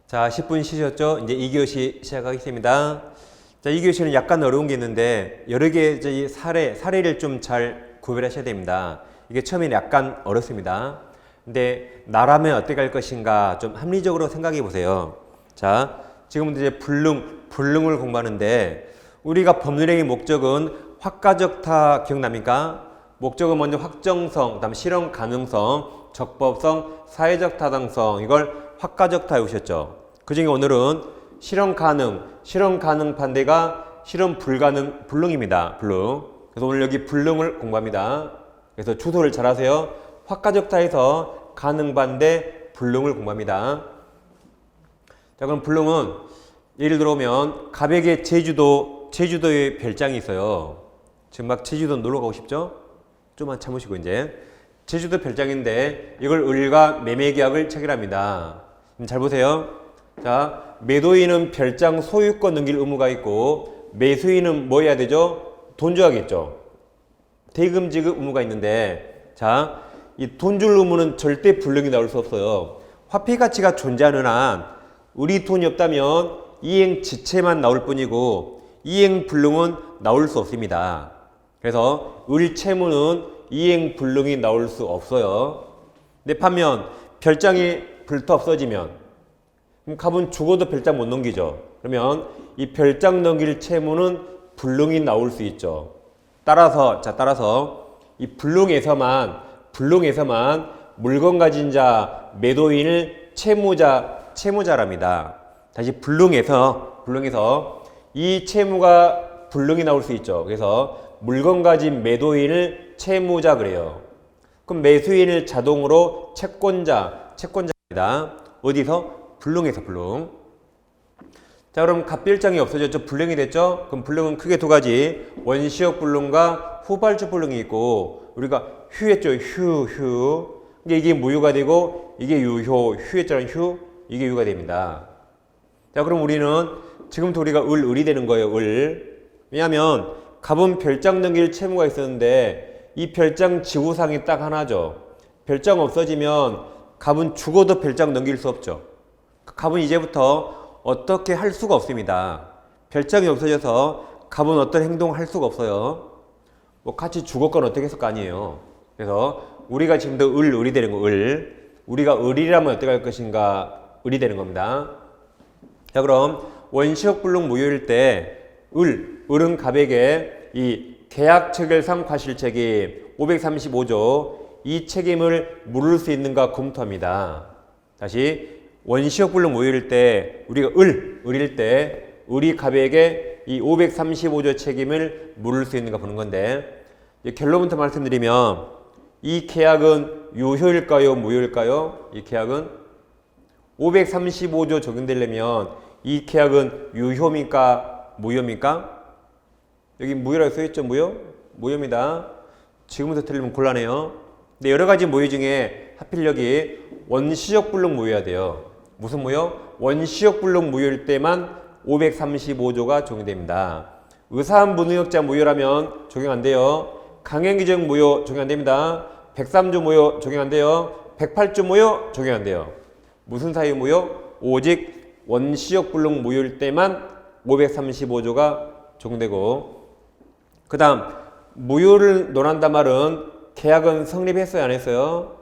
자, 10분 쉬셨죠? 이제 2교시 시작하겠습니다. 자, 2교시는 약간 어려운 게 있는데 여러 개의 사례를 좀 잘 구별하셔야 됩니다. 이게 처음에는 약간 어렵습니다. 근데 나라면 어떻게 할 것인가 좀 합리적으로 생각해 보세요. 자, 지금부터 이제 불능을 공부하는데 우리가 법률행위 목적은 확가적타 기억납니까? 목적은 먼저 확정성, 그다음 실현 가능성, 적법성, 사회적 타당성 이걸 확가적타 외우셨죠. 그 중에 오늘은 실현 가능 반대가 실현 불능입니다. 불능. 그래서 오늘 여기 불능을 공부합니다. 그래서 주소를 잘 하세요. 확가적타에서 가능 반대 불능을 공부합니다. 자, 그럼 불능은 예를 들어오면 가백의 제주도에 별장이 있어요. 지금 막 제주도 놀러 가고 싶죠? 좀만 참으시고 이제 제주도 별장인데 이걸 을과 매매 계약을 체결합니다. 잘 보세요. 자, 매도인은 별장 소유권 넘길 의무가 있고 매수인은 뭐 해야 되죠? 돈 줘야겠죠. 대금 지급 의무가 있는데 자, 이 돈 줄 의무는 절대 불능이 나올 수 없어요. 화폐 가치가 존재하는 한 우리 돈이 없다면 이행 지체만 나올 뿐이고 이행 불능은 나올 수 없습니다. 그래서 을 채무는 이행 불능이 나올 수 없어요. 근데 반면 별장이 불타 없어지면 그럼 갑은 죽어도 별장 못 넘기죠. 그러면 이 별장 넘길 채무는 불능이 나올 수 있죠. 따라서 이 불능에서만 물건 가진 자 매도인을 채무자랍니다. 다시 불능에서 이 채무가 불능이 나올 수 있죠. 그래서 물건 가진 매도인을 채무자 그래요. 그럼 매수인을 자동으로 채권자입니다. 어디서? 불능에서 불능. 자, 그럼 갑별장이 없어졌죠. 불능이 됐죠. 그럼 불능은 크게 두 가지. 원시적 불능과 후발주 불능이 있고 우리가 휴했죠. 휴. 이게 무효가 되고 이게 유효. 휴했잖아요. 휴. 이게 유효가 됩니다. 자, 그럼 우리는 지금부터 우리가 을이 되는 거예요. 왜냐하면 갑은 별장 넘길 채무가 있었는데 이 별장 지구상이 딱 하나죠. 별장 없어지면 갑은 죽어도 별장 넘길 수 없죠. 갑은 이제부터 어떻게 할 수가 없습니다. 별장이 없어져서 갑은 어떤 행동을 할 수가 없어요. 뭐 같이 죽었건 어떻게 했을 거 아니에요. 그래서 우리가 지금도 을이 되는 거, 우리가 을이라면 어떻게 할 것인가, 을이 되는 겁니다. 자, 그럼 원시적 불능 무효일 때 을은 갑에게 이 계약 체결상 과실책임 535조 이 책임을 물을 수 있는가 검토합니다. 다시 원시적 불능 무효일 때 우리가 을일 때 을이 갑에게 이 535조 책임을 물을 수 있는가 보는 건데 결론부터 말씀드리면 이 계약은 유효일까요? 무효일까요? 이 계약은 535조 적용되려면 이 계약은 유효입니까? 무효입니까? 여기 무효라고 써있죠? 무효입니다. 지금부터 틀리면 곤란해요. 근데 여러 가지 무효 중에 하필 여기 원시적 불능 무효해야 돼요. 무슨 무효? 원시적 불능 무효일 때만 535조가 적용됩니다. 의사한 무능력자 무효라면 적용 안 돼요. 강행기적 무효 적용 안 됩니다. 103조 무효 적용 안 돼요. 108조 무효 적용 안 돼요. 무슨 사유 무효? 오직 원시적 불능 무효일 때만 535조가 적용되고 그 다음 무효를 논한단 말은 계약은 성립했어요? 안 했어요?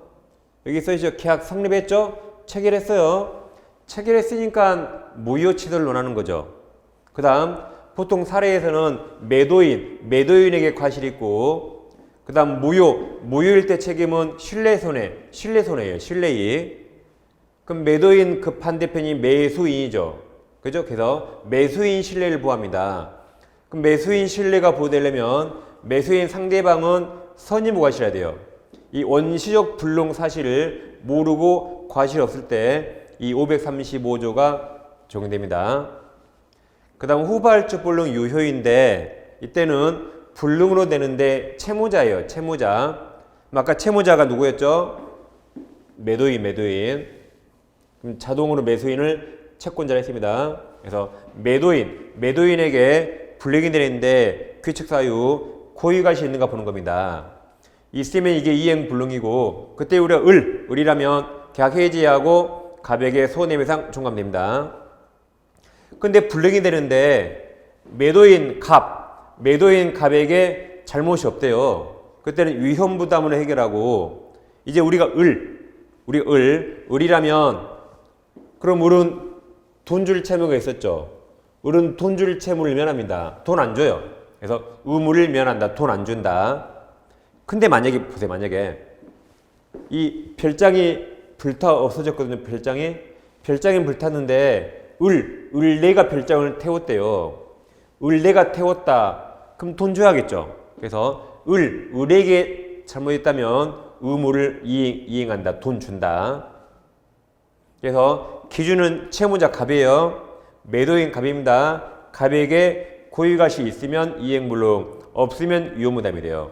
여기 써있죠? 계약 성립했죠? 체결했어요? 체결했으니까 무효 취소를 논하는 거죠. 그 다음 보통 사례에서는 매도인에게 과실이 있고 그 다음 무효일 때 책임은 신뢰손해예요. 신뢰이익. 그럼 매도인 그 반대편이 매수인이죠. 그죠? 그래서 매수인 신뢰를 보호합니다. 그럼 매수인 신뢰가 보호되려면 매수인 상대방은 선의무 과실해야 돼요. 이 원시적 불능 사실을 모르고 과실 없을 때 이 535조가 적용됩니다. 그 다음 후발주 불능 유효인데 이때는 불능으로 되는데 채무자예요. 채무자. 아까 채무자가 누구였죠? 매도인. 그럼 자동으로 매수인을 채권자로 했습니다. 그래서 매도인에게 불이익이 되는데 규칙 사유 고의가시 있는가 보는 겁니다. 있으면 이게 이행 불능이고 그때 우리가 을이라면 계약 해지하고 갑에게 손해배상 종감됩니다. 근데 불능이 되는데 매도인 갑에게 잘못이 없대요. 그때는 위험부담으로 해결하고 이제 우리가 을이라면 그럼 을은 돈 줄 채무가 있었죠. 을은 돈 줄 채무를 면합니다. 돈 안 줘요. 그래서 의무를 면한다. 돈 안 준다. 근데 만약에 보세요. 만약에 이 별장이 없어졌거든요. 별장이 불탔는데 을내가 별장을 태웠대요. 을내가 태웠다. 그럼 돈 줘야겠죠. 그래서 을에게 잘못했다면 의무를 이행한다. 돈 준다. 그래서 기준은 채무자 갑이에요. 매도인 갑입니다. 갑에게 고의가시 있으면 이행불능, 없으면 위험부담이 돼요.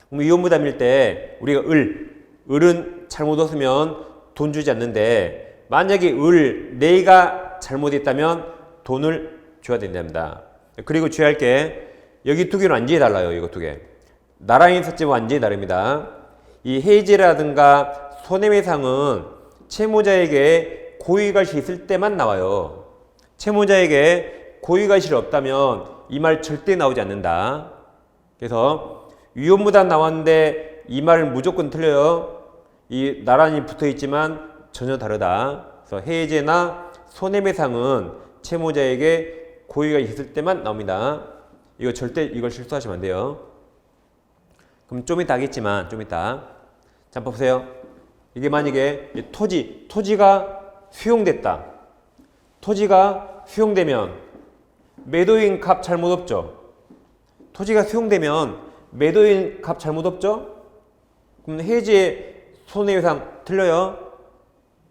그럼 위험부담일 때 우리가 을은 잘못 없으면 돈 주지 않는데 만약에 내가 잘못했다면 돈을 줘야 된답니다. 그리고 주의할 게 여기 두 개는 완전히 달라요. 이거 두 개. 나란히 썼지만 완전히 다릅니다. 이 해지라든가 손해배상은 채무자에게 고의가시 있을 때만 나와요. 채무자에게 고의가실이 없다면 이 말 절대 나오지 않는다. 그래서 위험부담 나왔는데 이 말은 무조건 틀려요. 이 나란히 붙어있지만 전혀 다르다. 그래서 해제나 손해배상은 채무자에게 고의가 있을 때만 나옵니다. 이거 절대 이걸 실수하시면 안 돼요. 그럼 좀 이따 하겠지만 좀 이따. 자, 보세요. 이게 만약에 토지가 수용됐다. 토지가 수용되면 매도인 갑 잘못 없죠. 토지가 수용되면 매도인 갑 잘못 없죠. 그럼 해지 손해배상 틀려요.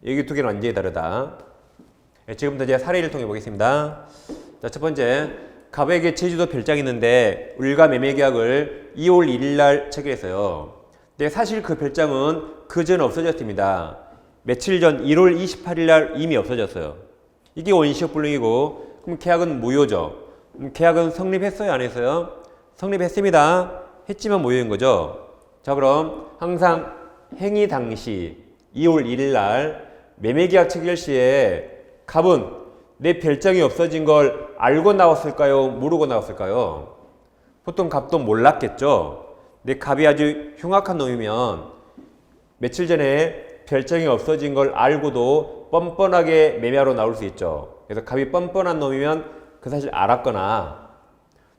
여기 두 개는 완전히 다르다. 지금부터 이제 사례를 통해 보겠습니다. 자, 첫 번째, 갑에게 제주도 별장이 있는데 을과 매매계약을 2월 1일 날 체결했어요. 근데 사실 그 별장은 그 전 없어졌습니다. 며칠 전 1월 28일 날 이미 없어졌어요. 이게 원시적불능이고 그럼 계약은 무효죠. 그럼 계약은 성립했어요? 안 했어요? 성립했습니다. 했지만 무효인 거죠. 자, 그럼 항상 행위 당시 2월 1일 날 매매계약 체결 시에 갑은 내 별장이 없어진 걸 알고 나왔을까요? 모르고 나왔을까요? 보통 갑도 몰랐겠죠. 내 갑이 아주 흉악한 놈이면 며칠 전에 별장이 없어진 걸 알고도 뻔뻔하게 매매하러 나올 수 있죠. 그래서 갑이 뻔뻔한 놈이면 그 사실 알았거나,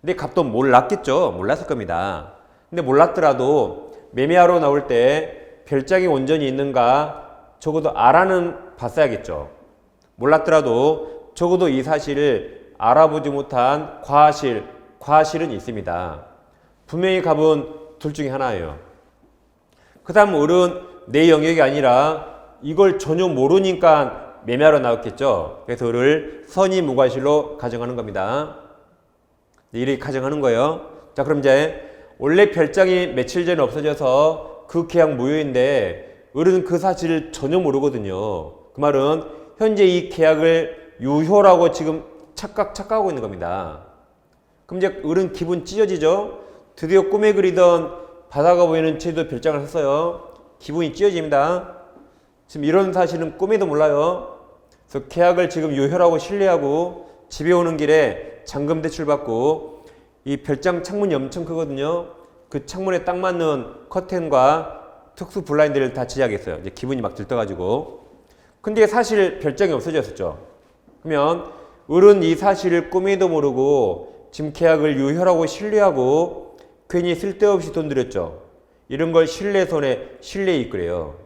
근데 갑도 몰랐겠죠. 몰랐을 겁니다. 근데 몰랐더라도 매매하러 나올 때 별장이 온전히 있는가 적어도 알아는 봤어야겠죠. 몰랐더라도 적어도 이 사실을 알아보지 못한 과실은 있습니다. 분명히 갑은 둘 중에 하나예요. 그 다음 을은 내 영역이 아니라 이걸 전혀 모르니까 매매하러 나왔겠죠. 그래서 을을 선의무과실로 가정하는 겁니다. 이렇게 가정하는 거예요. 자, 그럼 이제 원래 별장이 며칠 전에 없어져서 그 계약 무효인데 을은 그 사실을 전혀 모르거든요. 그 말은 현재 이 계약을 유효라고 지금 착각하고 있는 겁니다. 그럼 이제 을은 기분 찢어지죠. 드디어 꿈에 그리던 바다가 보이는 제주도 별장을 샀어요. 기분이 찢어집니다. 지금 이런 사실은 꿈에도 몰라요. 그래서 계약을 지금 유효라고 신뢰하고 집에 오는 길에 잔금 대출 받고 이 별장 창문이 엄청 크거든요. 그 창문에 딱 맞는 커튼과 특수 블라인드를 다 제작했어요. 이제 기분이 막 들떠가지고. 근데 사실 별장이 없어졌었죠. 그러면 을은 이 사실을 꿈에도 모르고 지금 계약을 유효라고 신뢰하고 괜히 쓸데없이 돈 들였죠. 이런 걸 신뢰이익 그래요.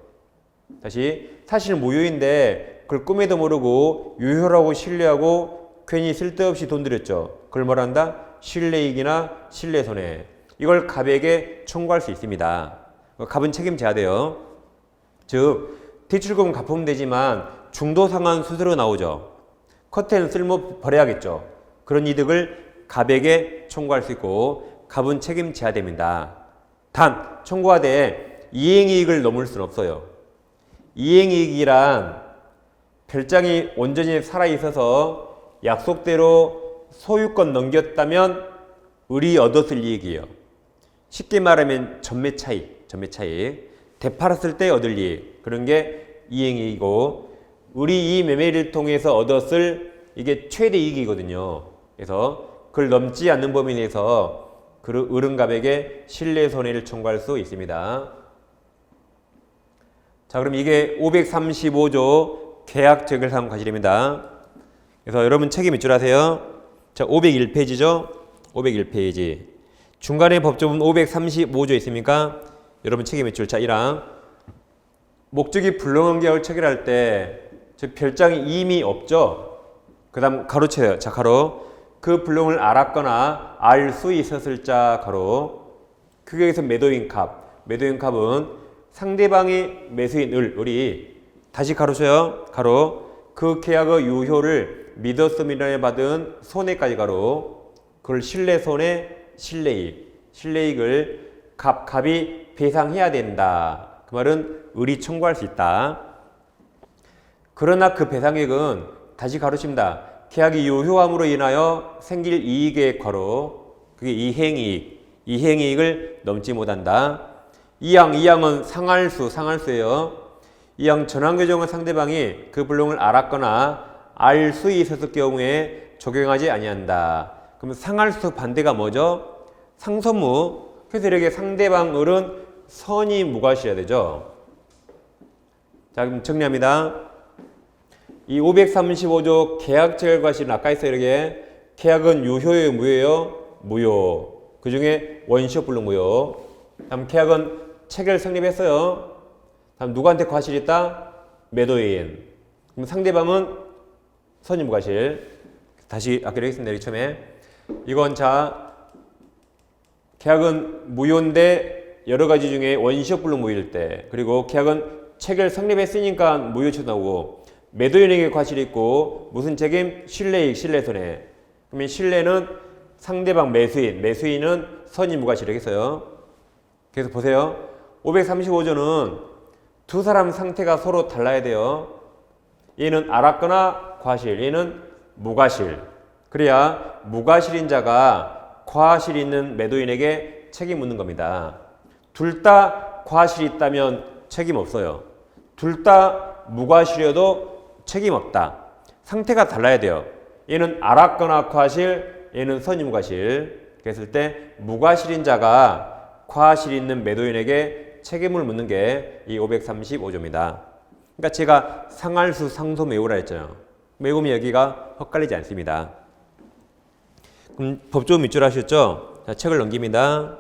다시, 사실 무효인데 그걸 꿈에도 모르고 유효라고 신뢰하고 괜히 쓸데없이 돈 들였죠. 그걸 뭐란다? 신뢰이익이나 신뢰손해. 이걸 갑에게 청구할 수 있습니다. 갑은 책임져야 돼요. 즉, 대출금은 갚으면 되지만 중도상환 수수료 나오죠. 커튼 쓸모 버려야겠죠. 그런 이득을 갑에게 청구할 수 있고 갑은 책임져야 됩니다. 단, 청구하되 이행이익을 넘을 수는 없어요. 이행이익이란 별장이 온전히 살아있어서 약속대로 소유권 넘겼다면 을이 얻었을 이익이에요. 쉽게 말하면 전매 차익. 되팔았을 때 얻을 이익. 그런 게 이행이익이고 우리 이 매매를 통해서 얻었을 이게 최대 이익이거든요. 그래서 그걸 넘지 않는 범위 내에서 그 을은갑에게 신뢰손해를 청구할 수 있습니다. 자, 그럼 이게 535조 계약적결상 과실입니다. 그래서 여러분 책이 몇 줄 아세요? 자, 501페이지죠? 501페이지. 중간에 법조문 535조 있습니까? 여러분 책이 몇 줄? 자, 1항. 목적이 불능한 계약을 체결할 때 즉 별장이 이미 없죠? 그 다음 가로쳐요. 자, 가로. 그 불능을 알았거나 알 수 있었을 자, 가로. 그게 여기서 매도인 값. 매도인 값은 상대방이 매수인 을이 다시 가로쳐요. 가로. 그 계약의 유효를 믿었음이라 받은 손해까지 가로. 그걸 신뢰손해, 신뢰이익. 신뢰이익을 갑이 배상해야 된다. 그 말은 을이 청구할 수 있다. 그러나 그 배상액은 다시 가로칩니다. 계약이 유효함으로 인하여 생길 이익의 과로, 그게 이행이익을 넘지 못한다. 이항은 상할수예요. 이항 전환규정은 상대방이 그 불능을 알았거나 알 수 있었을 경우에 적용하지 아니한다. 그럼 상할수 반대가 뭐죠? 상선무. 그래서 이렇게 상대방 을은 선이 무과시해야 되죠. 자, 그럼 정리합니다. 이 535조 계약체결과실은 아까 했어요. 이렇게 계약은 유효예요, 무효예요? 무효. 그 중에 원시효 불능 무효. 다음 계약은 체결 성립했어요. 다음 누구한테 과실이 있다? 매도인. 그럼 상대방은 선이 무과실. 다시 아까 하겠습니다. 여기 처음에 이건 자 계약은 무효인데 여러 가지 중에 원시효 불능 무효일 때, 그리고 계약은 체결 성립했으니까 무효처 나오고, 매도인에게 과실이 있고 무슨 책임? 신뢰이익, 신뢰손해. 그러면 신뢰는 상대방 매수인은 선이 무과실이겠어요. 그래서 보세요. 535조는 두 사람 상태가 서로 달라야 돼요. 얘는 알았거나 과실, 얘는 무과실. 그래야 무과실인 자가 과실이 있는 매도인에게 책임 묻는 겁니다. 둘 다 과실이 있다면 책임 없어요. 둘 다 무과실이어도 책임 없다. 상태가 달라야 돼요. 얘는 알았거나 과실, 얘는 선이 무과실. 그랬을 때 무과실인 자가 과실이 있는 매도인에게 책임을 묻는 게 이 535조입니다. 그러니까 제가 상할수 상소 매우라 했잖아요. 매우면 여기가 헛갈리지 않습니다. 그럼 법조문 밑줄 하셨죠? 자, 책을 넘깁니다.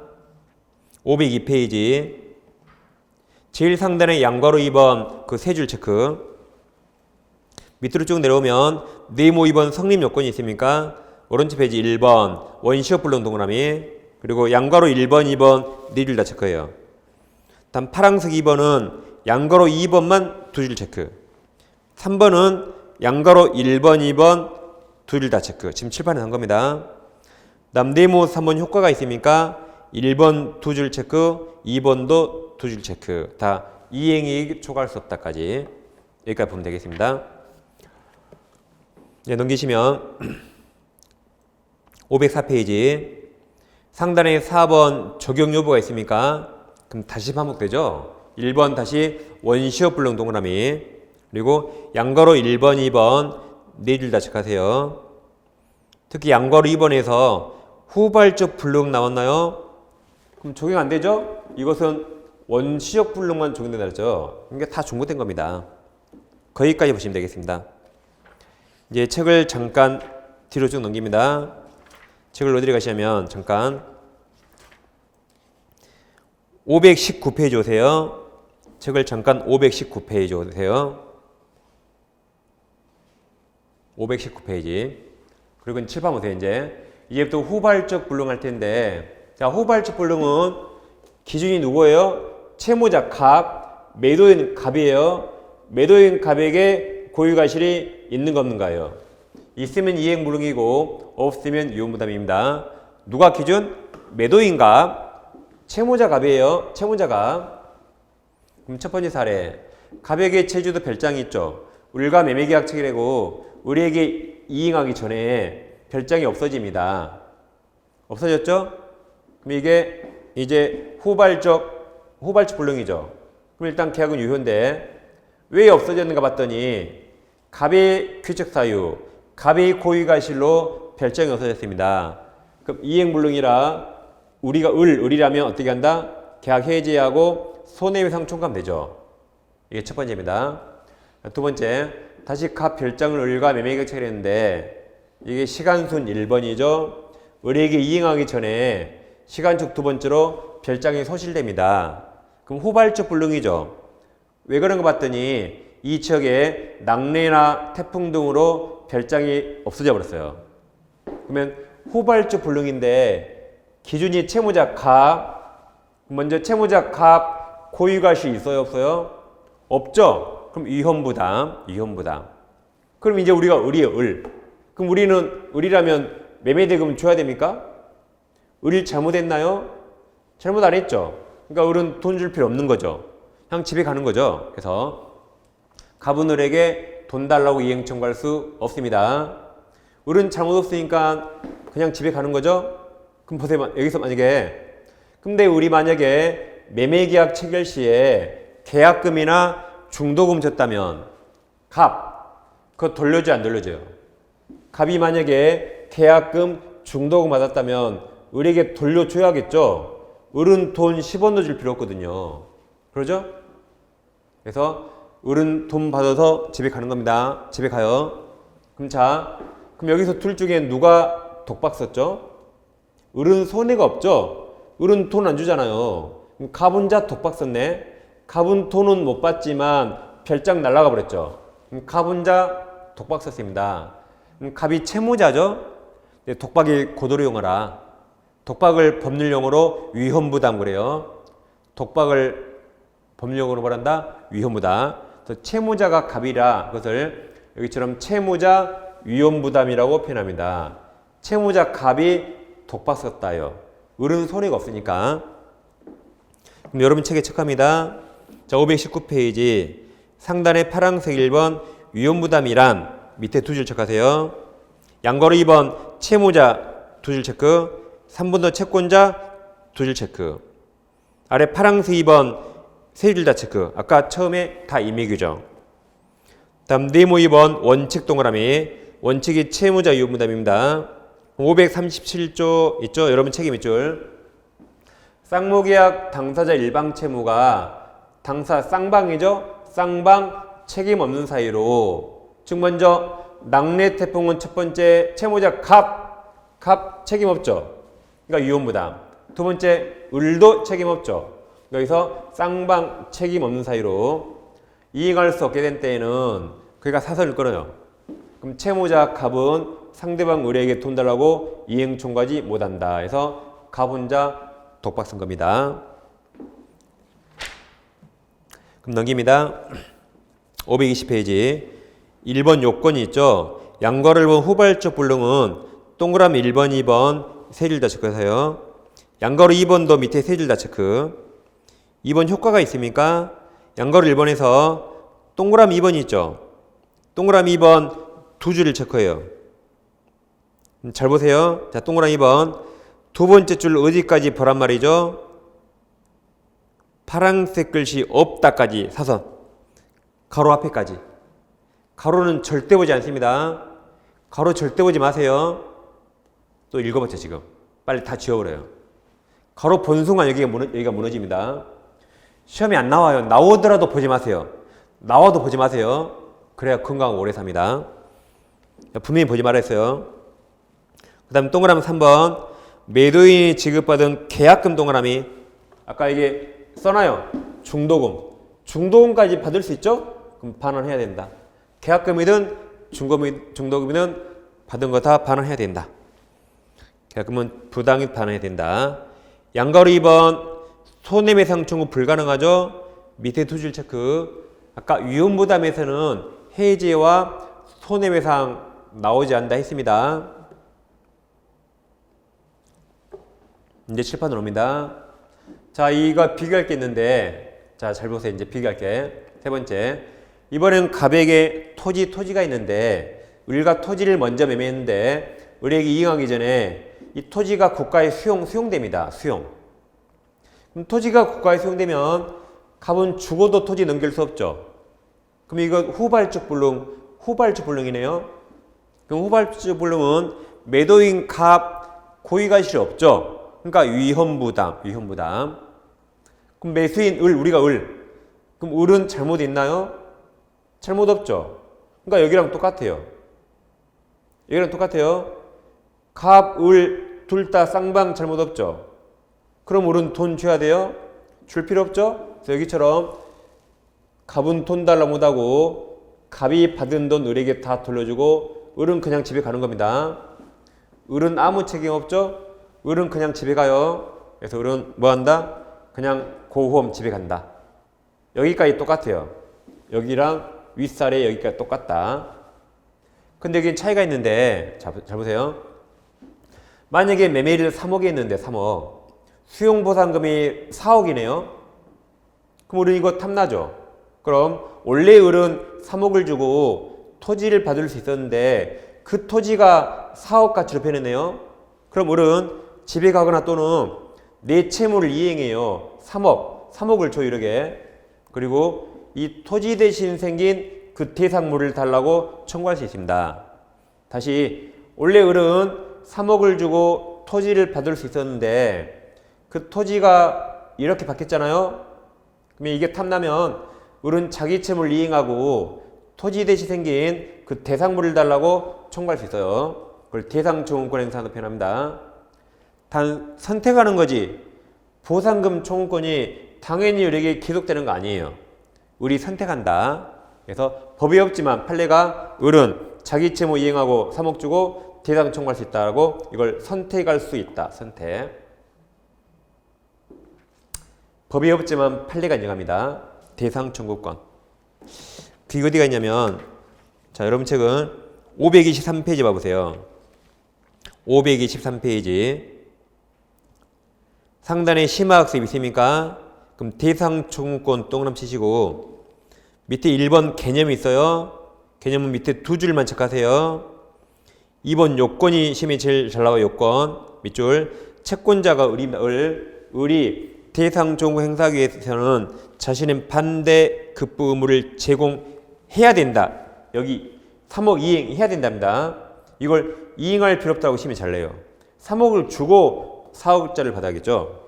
502페이지. 제일 상단에 양괄호 2번 그 세 줄 체크. 밑으로 쭉 내려오면 네모 2번 성립 요건이 있습니까? 오른쪽 페이지 1번 원시효 불능 동그라미, 그리고 양괄호 1번, 2번 네 줄 다 체크해요. 다음 파란색 2번은 양괄호 2번만 두 줄 체크. 3번은 양괄호 1번, 2번 두 줄 다 체크. 지금 칠판에 한 겁니다. 다음 네모 3번 효과가 있습니까? 1번 두 줄 체크, 2번도 두 줄 체크. 다 이행이익 초과할 수 없다까지. 여기까지 보면 되겠습니다. 네, 넘기시면 504페이지 상단에 4번 적용 여부가 있습니까? 그럼 다시 반복되죠. 1번 다시 원시효 불능 동그라미, 그리고 양괄호 1번, 2번 네 줄 다 체크하세요. 특히 양괄호 2번에서 후발적 불능 나왔나요? 그럼 적용 안 되죠? 이것은 원시적 불능만 적용된다 그랬죠. 이게 다 중복된 겁니다. 거기까지 보시면 되겠습니다. 이제 책을 잠깐 뒤로 쭉 넘깁니다. 책을 어디로 가시냐면 잠깐 519페이지 오세요. 책을 잠깐 519페이지 오세요. 519페이지. 그리고 칠판 보세요. 이제부터 후발적 불능할 텐데, 자, 후발적 불능은 기준이 누구예요? 채무자 갑, 매도인 갑이에요. 매도인 갑에게 고유과실이 있는 거 없는가요? 있으면 이행불능이고 없으면 유효무담입니다. 누가 기준? 매도인 갑, 채무자 갑이에요. 채무자 갑. 그럼 첫 번째 사례. 갑에게 제주도 별장이 있죠. 을과 매매계약 체결하고 을에게 이행하기 전에 별장이 없어집니다. 없어졌죠? 그럼 이게 이제 후발적 불능이죠. 그럼 일단 계약은 유효인데 왜 없어졌는가 봤더니 갑의 귀척 사유, 갑의 고위가실로 별장이 없어졌습니다. 그럼 이행불능이라 우리가 을이라면 어떻게 한다? 계약 해지하고 손해배상 총감 되죠. 이게 첫 번째입니다. 두 번째, 다시 갑 별장을 을과 매매계약 체결했는데 이게 시간순 1번이죠. 을에게 이행하기 전에 시간축 두 번째로 별장이 소실됩니다. 그럼 후발적 불능이죠. 왜 그런 거 봤더니 이 지역에 낙뢰나 태풍 등으로 별장이 없어져 버렸어요. 그러면 후발적 불능인데 기준이 채무자 갑, 먼저 채무자 갑 고유가시 있어요, 없어요? 없죠. 그럼 위험부담. 그럼 이제 우리가 을이에요, 을. 그럼 우리는 을이라면 매매대금 줘야 됩니까? 을 잘못했나요? 잘못 안 했죠. 그러니까 을은 돈 줄 필요 없는 거죠. 그냥 집에 가는 거죠. 그래서 갑은 을에게 돈 달라고 이행 청구할 수 없습니다. 을은 잘못 없으니까 그냥 집에 가는 거죠. 그럼 보세요. 여기서 만약에 근데 우리 만약에 매매계약 체결 시에 계약금이나 중도금 줬다면 갑 그거 돌려줘요, 안 돌려줘요? 갑이 만약에 계약금 중도금 받았다면 을에게 돌려줘야겠죠. 을은 돈 10원도 줄 필요 없거든요. 그러죠? 그래서 을은 돈 받아서 집에 가는 겁니다. 집에 가요. 그럼 여기서 둘 중에 누가 독박 썼죠? 을은 손해가 없죠. 을은 돈 안 주잖아요. 그럼 갑은 자 독박 썼네. 갑은 돈은 못 받지만 별장 날라가 버렸죠. 그럼 갑은 자 독박 썼습니다. 그럼 갑이 채무자죠. 독박이 고도로 용어라. 독박을 법률용어로 위험부담 그래요. 독박을 법률용어로 뭐란다? 위험부담. 그래서 채무자가 갑이라 그것을 여기처럼 채무자 위험부담이라고 표현합니다. 채무자 갑이 독박 썼다요. 을은 손해가 없으니까. 그럼 여러분 책에 체크합니다. 자, 519페이지 상단에 파란색 1번 위험부담이란 밑에 두 줄 체크하세요. 양거로 2번 채무자 두 줄 체크. 3번 더 채권자 두 줄 체크. 아래 파란색 2번 세 줄 다 체크. 아까 처음에 다 임의규정. 다음 네모 2번 원칙 동그라미. 원칙이 채무자 위험부담입니다. 537조 있죠? 여러분 책임 밑줄. 쌍무계약 당사자 일방 채무가 당사 쌍방이죠? 쌍방 책임 없는 사이로. 즉 먼저 낙뢰 태풍은 첫 번째 채무자 갑 책임 없죠? 그러니까 위험부담. 두 번째 을도 책임 없죠. 여기서 쌍방 책임 없는 사이로 이행할 수 없게 된 때에는 그러니까 사설을 끌어요. 그럼 채무자 갑은 상대방 을에게 돈 달라고 이행 청구하지 못한다. 해서 갑 혼자 독박 쓴 겁니다. 그럼 넘깁니다. 520페이지 1번 요건이 있죠. 양거를 본 후발적 불능은 동그라미 1번, 2번 세 줄 다 체크하세요. 양거로 2번도 밑에 세 줄 다 체크. 2번 효과가 있습니까? 양거로 1번에서 동그라미 2번이 있죠. 동그라미 2번 두 줄을 체크해요. 잘 보세요. 자, 동그라미 2번 두 번째 줄 어디까지 보란 말이죠? 파란색 글씨 없다까지 사선. 가로 앞에까지. 가로는 절대 보지 않습니다. 가로 절대 보지 마세요. 또 읽어봤죠 지금. 빨리 다 지워버려요. 가로 본 순간 여기가 무너집니다. 시험이 안 나와요. 나오더라도 보지 마세요. 나와도 보지 마세요. 그래야 건강하고 오래 삽니다. 분명히 보지 말았어요. 그 다음 동그라미 3번 매도인이 지급받은 계약금 동그라미. 아까 이게 써놔요. 중도금까지 받을 수 있죠? 그럼 반환해야 된다. 계약금이든 중도금이든 받은 거 다 반환해야 된다. 계약금은 부당히 반환해야 된다. 양가로 2번 손해배상 청구 불가능하죠? 밑에 두 줄 체크. 아까 위험부담에서는 해지와 손해배상 나오지 않는다 했습니다. 이제 칠판으로 옵니다. 자, 이거 비교할 게 있는데, 자, 잘 보세요. 이제 비교할게. 세 번째. 이번엔 갑에게 토지가 있는데, 을과 토지를 먼저 매매했는데, 을에게 이행하기 전에 이 토지가 국가에 수용됩니다. 수용. 그럼 토지가 국가에 수용되면 갑은 죽어도 토지 넘길 수 없죠. 그럼 이거 후발적 불능, 후발주 불능이네요. 그럼 후발주 불능은 매도인 갑 고의가실이 없죠. 그러니까 위험부담. 그럼 매수인 을, 우리가 을. 그럼 을은 잘못 있나요? 잘못 없죠. 그러니까 여기랑 똑같아요. 갑, 을 둘 다 쌍방 잘못 없죠. 그럼 을은 돈 줘야 돼요? 줄 필요 없죠? 그래서 여기처럼 갑은 돈 달라고 못하고 갑이 받은 돈 을에게 다 돌려주고 을은 그냥 집에 가는 겁니다. 을은 아무 책임 없죠? 을은 그냥 집에 가요. 그래서 을은 뭐 한다? 그냥 고홈 집에 간다. 여기까지 똑같아요. 여기랑 윗살에 여기까지 똑같다. 근데 여기 차이가 있는데 잘 보세요. 만약에 매매일을 3억에 했는데 3억 수용보상금이 4억이네요. 그럼 을은 이거 탐나죠. 그럼 원래 을은 3억을 주고 토지를 받을 수 있었는데 그 토지가 4억 가치로 변했네요. 그럼 을은 집에 가거나 또는 내 채무를 이행해요. 3억을 줘 이렇게. 그리고 이 토지 대신 생긴 그 대상물을 달라고 청구할 수 있습니다. 다시 원래 을은 3억을 주고 토지를 받을 수 있었는데 그 토지가 이렇게 바뀌었잖아요. 그러면 이게 탐나면 을은 자기 채무를 이행하고 토지 대신 생긴 그 대상물을 달라고 청구할 수 있어요. 그걸 대상청구권 행사로 표현합니다. 단 선택하는 거지 보상금 청구권이 당연히 을에게 기속되는 거 아니에요. 을이 선택한다. 그래서 법이 없지만 판례가 을은 자기 채무 이행하고 3억 주고 대상 청구할 수 있다고 이걸 선택할 수 있다. 선택. 법이 없지만 판례가 인정합니다. 대상 청구권. 그게 어디가 있냐면 자 여러분 책은 523페이지 봐보세요. 523페이지 상단에 심화학습 있습니까? 그럼 대상 청구권 동그라미 치시고 밑에 1번 개념이 있어요. 개념은 밑에 두 줄만 체크하세요. 2번 요건이 시험에 제일 잘 나와요. 요건 밑줄 채권자가 을이 대상 청구 행사하기 위해서는 자신의 반대 급부 의무를 제공해야 된다. 여기 3억 이행해야 된답니다. 이걸 이행할 필요 없다고 시험에 잘 내요. 3억을 주고 4억짜리를 받아야겠죠.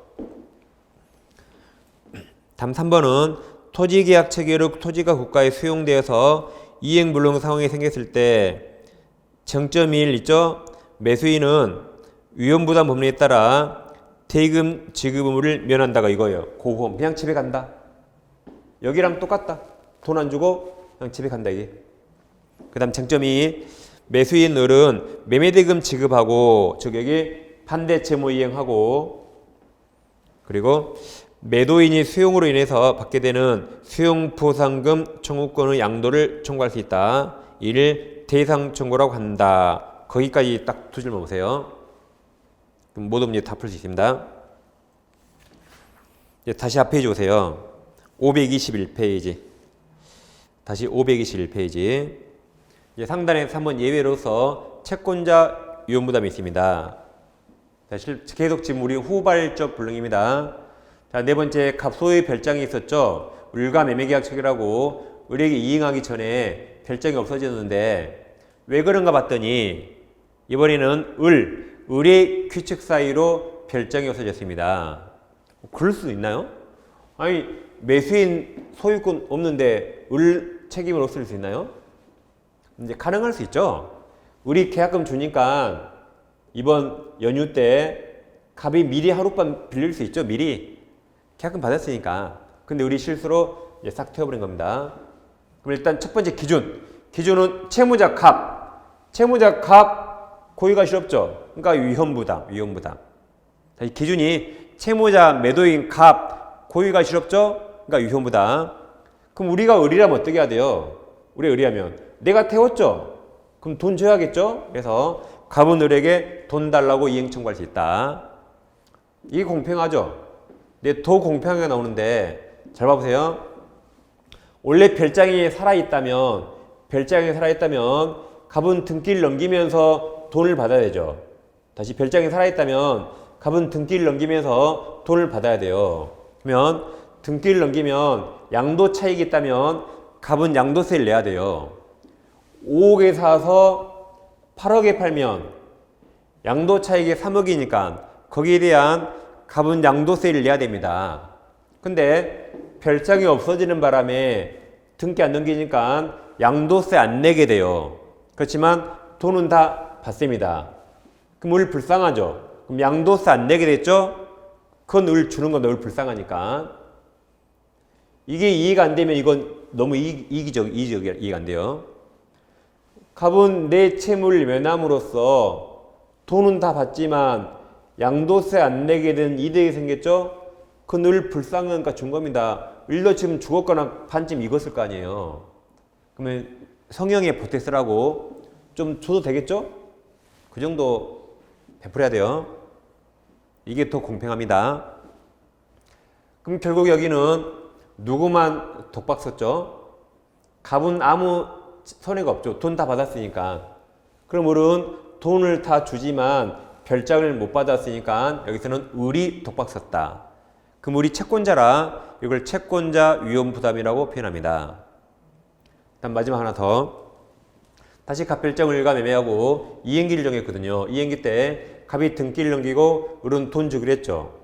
다음 3번은 토지계약 체계로 토지가 국가에 수용되어서 이행불능 상황이 생겼을 때 정점 1 있죠? 매수인은 위험부담 법률에 따라 대금 지급 의무를 면한다가 이거예요. 고홈 그냥 집에 간다. 여기랑 똑같다. 돈 안 주고 그냥 집에 간다 이게. 그 다음 정점 2 매수인 을은 매매대금 지급하고 즉 여기 반대 채무 이행하고 그리고 매도인이 수용으로 인해서 받게 되는 수용보상금 청구권의 양도를 청구할 수 있다. 이를 대상 청구라고 한다. 거기까지 딱 두 줄만 보세요. 그럼 모든 문제 다 풀 수 있습니다. 이제 다시 앞페이지 오세요. 521페이지. 다시 521페이지. 이제 상단에 3번 예외로서 채권자 위험부담이 있습니다. 계속 지금 우리 후발적 불능입니다. 자, 네 번째 갑소의 별장이 있었죠. 을과 매매계약 체결하고 을에게 이행하기 전에 별장이 없어졌는데 왜 그런가 봤더니 이번에는 을의 규칙 사이로 별장이 없어졌습니다. 그럴 수도 있나요? 아니 매수인 소유권 없는데 을 책임을 없앨 수 있나요? 이제 가능할 수 있죠. 을이 계약금 주니까 이번 연휴 때 갑이 미리 하룻밤 빌릴 수 있죠. 미리 계약금 받았으니까. 근데 을이 실수로 이제 싹 태워버린 겁니다. 그럼 일단 첫 번째 기준은 채무자 갑 고의가실 없죠. 그러니까 위험부담. 자, 이 기준이 채무자 매도인 갑 고의가실 없죠. 그러니까 위험부담. 그럼 우리가 을이라면 어떻게 해야 돼요? 우리 을이라면 내가 태웠죠. 그럼 돈 줘야겠죠. 그래서 갑은 을에게 돈 달라고 이행 청구할 수 있다. 이게 공평하죠. 근데 더 공평하게 나오는데 잘 봐보세요. 원래 별장이 살아있다면 갑은 등기를 넘기면서 돈을 받아야 되죠. 다시 별장이 살아있다면 갑은 등기를 넘기면서 돈을 받아야 돼요. 그러면 등기를 넘기면 양도 차익이 있다면 갑은 양도세를 내야 돼요. 5억에 사서 8억에 팔면 양도 차익이 3억이니까 거기에 대한 값은 양도세를 내야 됩니다. 근데 별장이 없어지는 바람에 등기 안 넘기니까 양도세 안 내게 돼요. 그렇지만 돈은 다 받습니다. 그럼 을 불쌍하죠. 그럼 양도세 안 내게 됐죠? 그건 을 주는 건 늘 불쌍하니까. 이게 이해가 안 되면 이건 너무 이해가 안 돼요. 갑은 내 채무를 면함으로써 돈은 다 받지만 양도세 안 내게 된 이득이 생겼죠? 그건 늘 불쌍하니까 준 겁니다. 을도 지금 죽었거나 반쯤 익었을 거 아니에요. 그러면 성형에 보태 쓰라고 좀 줘도 되겠죠? 그 정도 베풀어야 돼요. 이게 더 공평합니다. 그럼 결국 여기는 누구만 독박 썼죠? 갑은 아무 손해가 없죠. 돈 다 받았으니까. 그럼 을은 돈을 다 주지만 별장을 못 받았으니까 여기서는 을이 독박 썼다. 그럼 을이 채권자라 이걸 채권자 위험부담이라고 표현합니다. 다음 마지막 하나 더. 다시 갑별장 을과 매매하고 이행기를 정했거든요. 이행기 때 갑이 등기를 넘기고 을은 돈 주기로 했죠.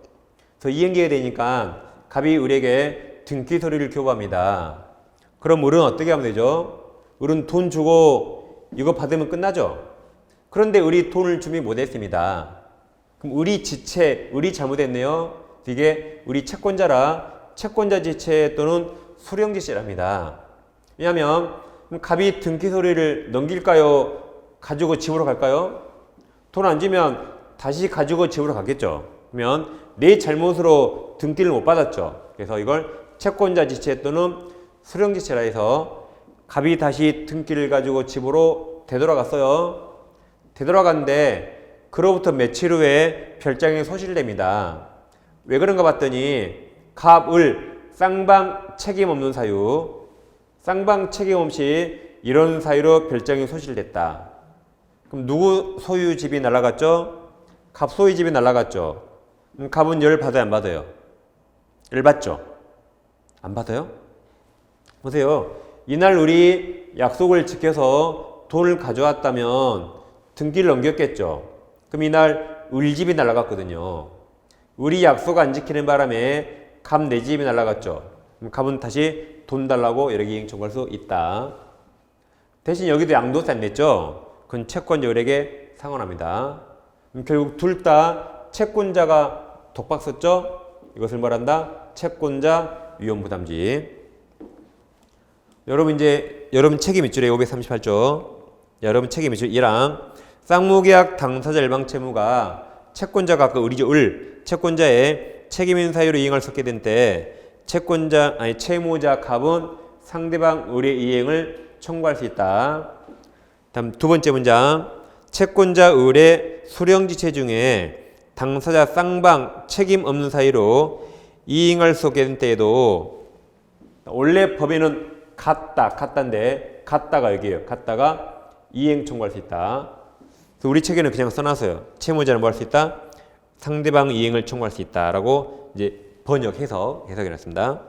그래서 이행기가 되니까 갑이 을에게 등기 서류를 교부합니다. 그럼 을은 어떻게 하면 되죠? 을은 돈 주고 이거 받으면 끝나죠. 그런데 을이 돈을 준비 못했습니다. 그럼 을이 지체, 을이 잘못했네요. 이게 을이 채권자라 채권자 지체 또는 수령 지체랍니다. 왜냐하면 갑이 등기 서류를 넘길까요? 가지고 집으로 갈까요? 돈 안 주면 다시 가지고 집으로 가겠죠. 그러면 내 잘못으로 등기를 못 받았죠. 그래서 이걸 채권자 지체 또는 수령 지체라 해서 갑이 다시 등기를 가지고 집으로 되돌아갔어요. 되돌아갔는데 그로부터 며칠 후에 별장이 소실됩니다. 왜 그런가 봤더니 갑, 을 쌍방 책임 없는 사유, 쌍방 책임 없이 이런 사유로 별장이 소실됐다. 그럼 누구 소유 집이 날아갔죠? 갑 소유 집이 날아갔죠. 그럼 갑은 열 받아요, 안 받아요? 열 받죠? 안 받아요? 보세요. 이날 우리 약속을 지켜서 돈을 가져왔다면 등기를 넘겼겠죠. 그럼 이날 을 집이 날아갔거든요. 을이 약속 안 지키는 바람에 갑 내 집이 날아갔죠. 그럼 갑은 다시 돈 달라고 여러 개 이행 청구할 수 있다. 대신 여기도 양도세 안 냈죠. 그건 채권자 을에게 상환합니다. 그럼 결국 둘 다 채권자가 독박 썼죠. 이것을 말한다. 채권자 위험부담지. 여러분 책임 밑줄에 538조. 여러분 책임 밑줄 1항. 쌍무계약 당사자 일방 채무가 채권자가 아까 을이죠. 을 채권자의 책임인 사유로 이행할 수 없게 된 때 채무자 갑은 상대방 을의 이행을 청구할 수 있다. 다음 두 번째 문장. 채권자 을의 수령지체 중에 당사자 쌍방 책임 없는 사유로 이행할 수 없게 된 때에도 원래 법에는 같다인데 같다가 여기에요. 같다가 이행 청구할 수 있다. 그래서 우리 책에는 그냥 써놨어요. 채무자는 뭐 할 수 있다? 상대방 이행을 청구할 수 있다라고 이제 해석해놨습니다.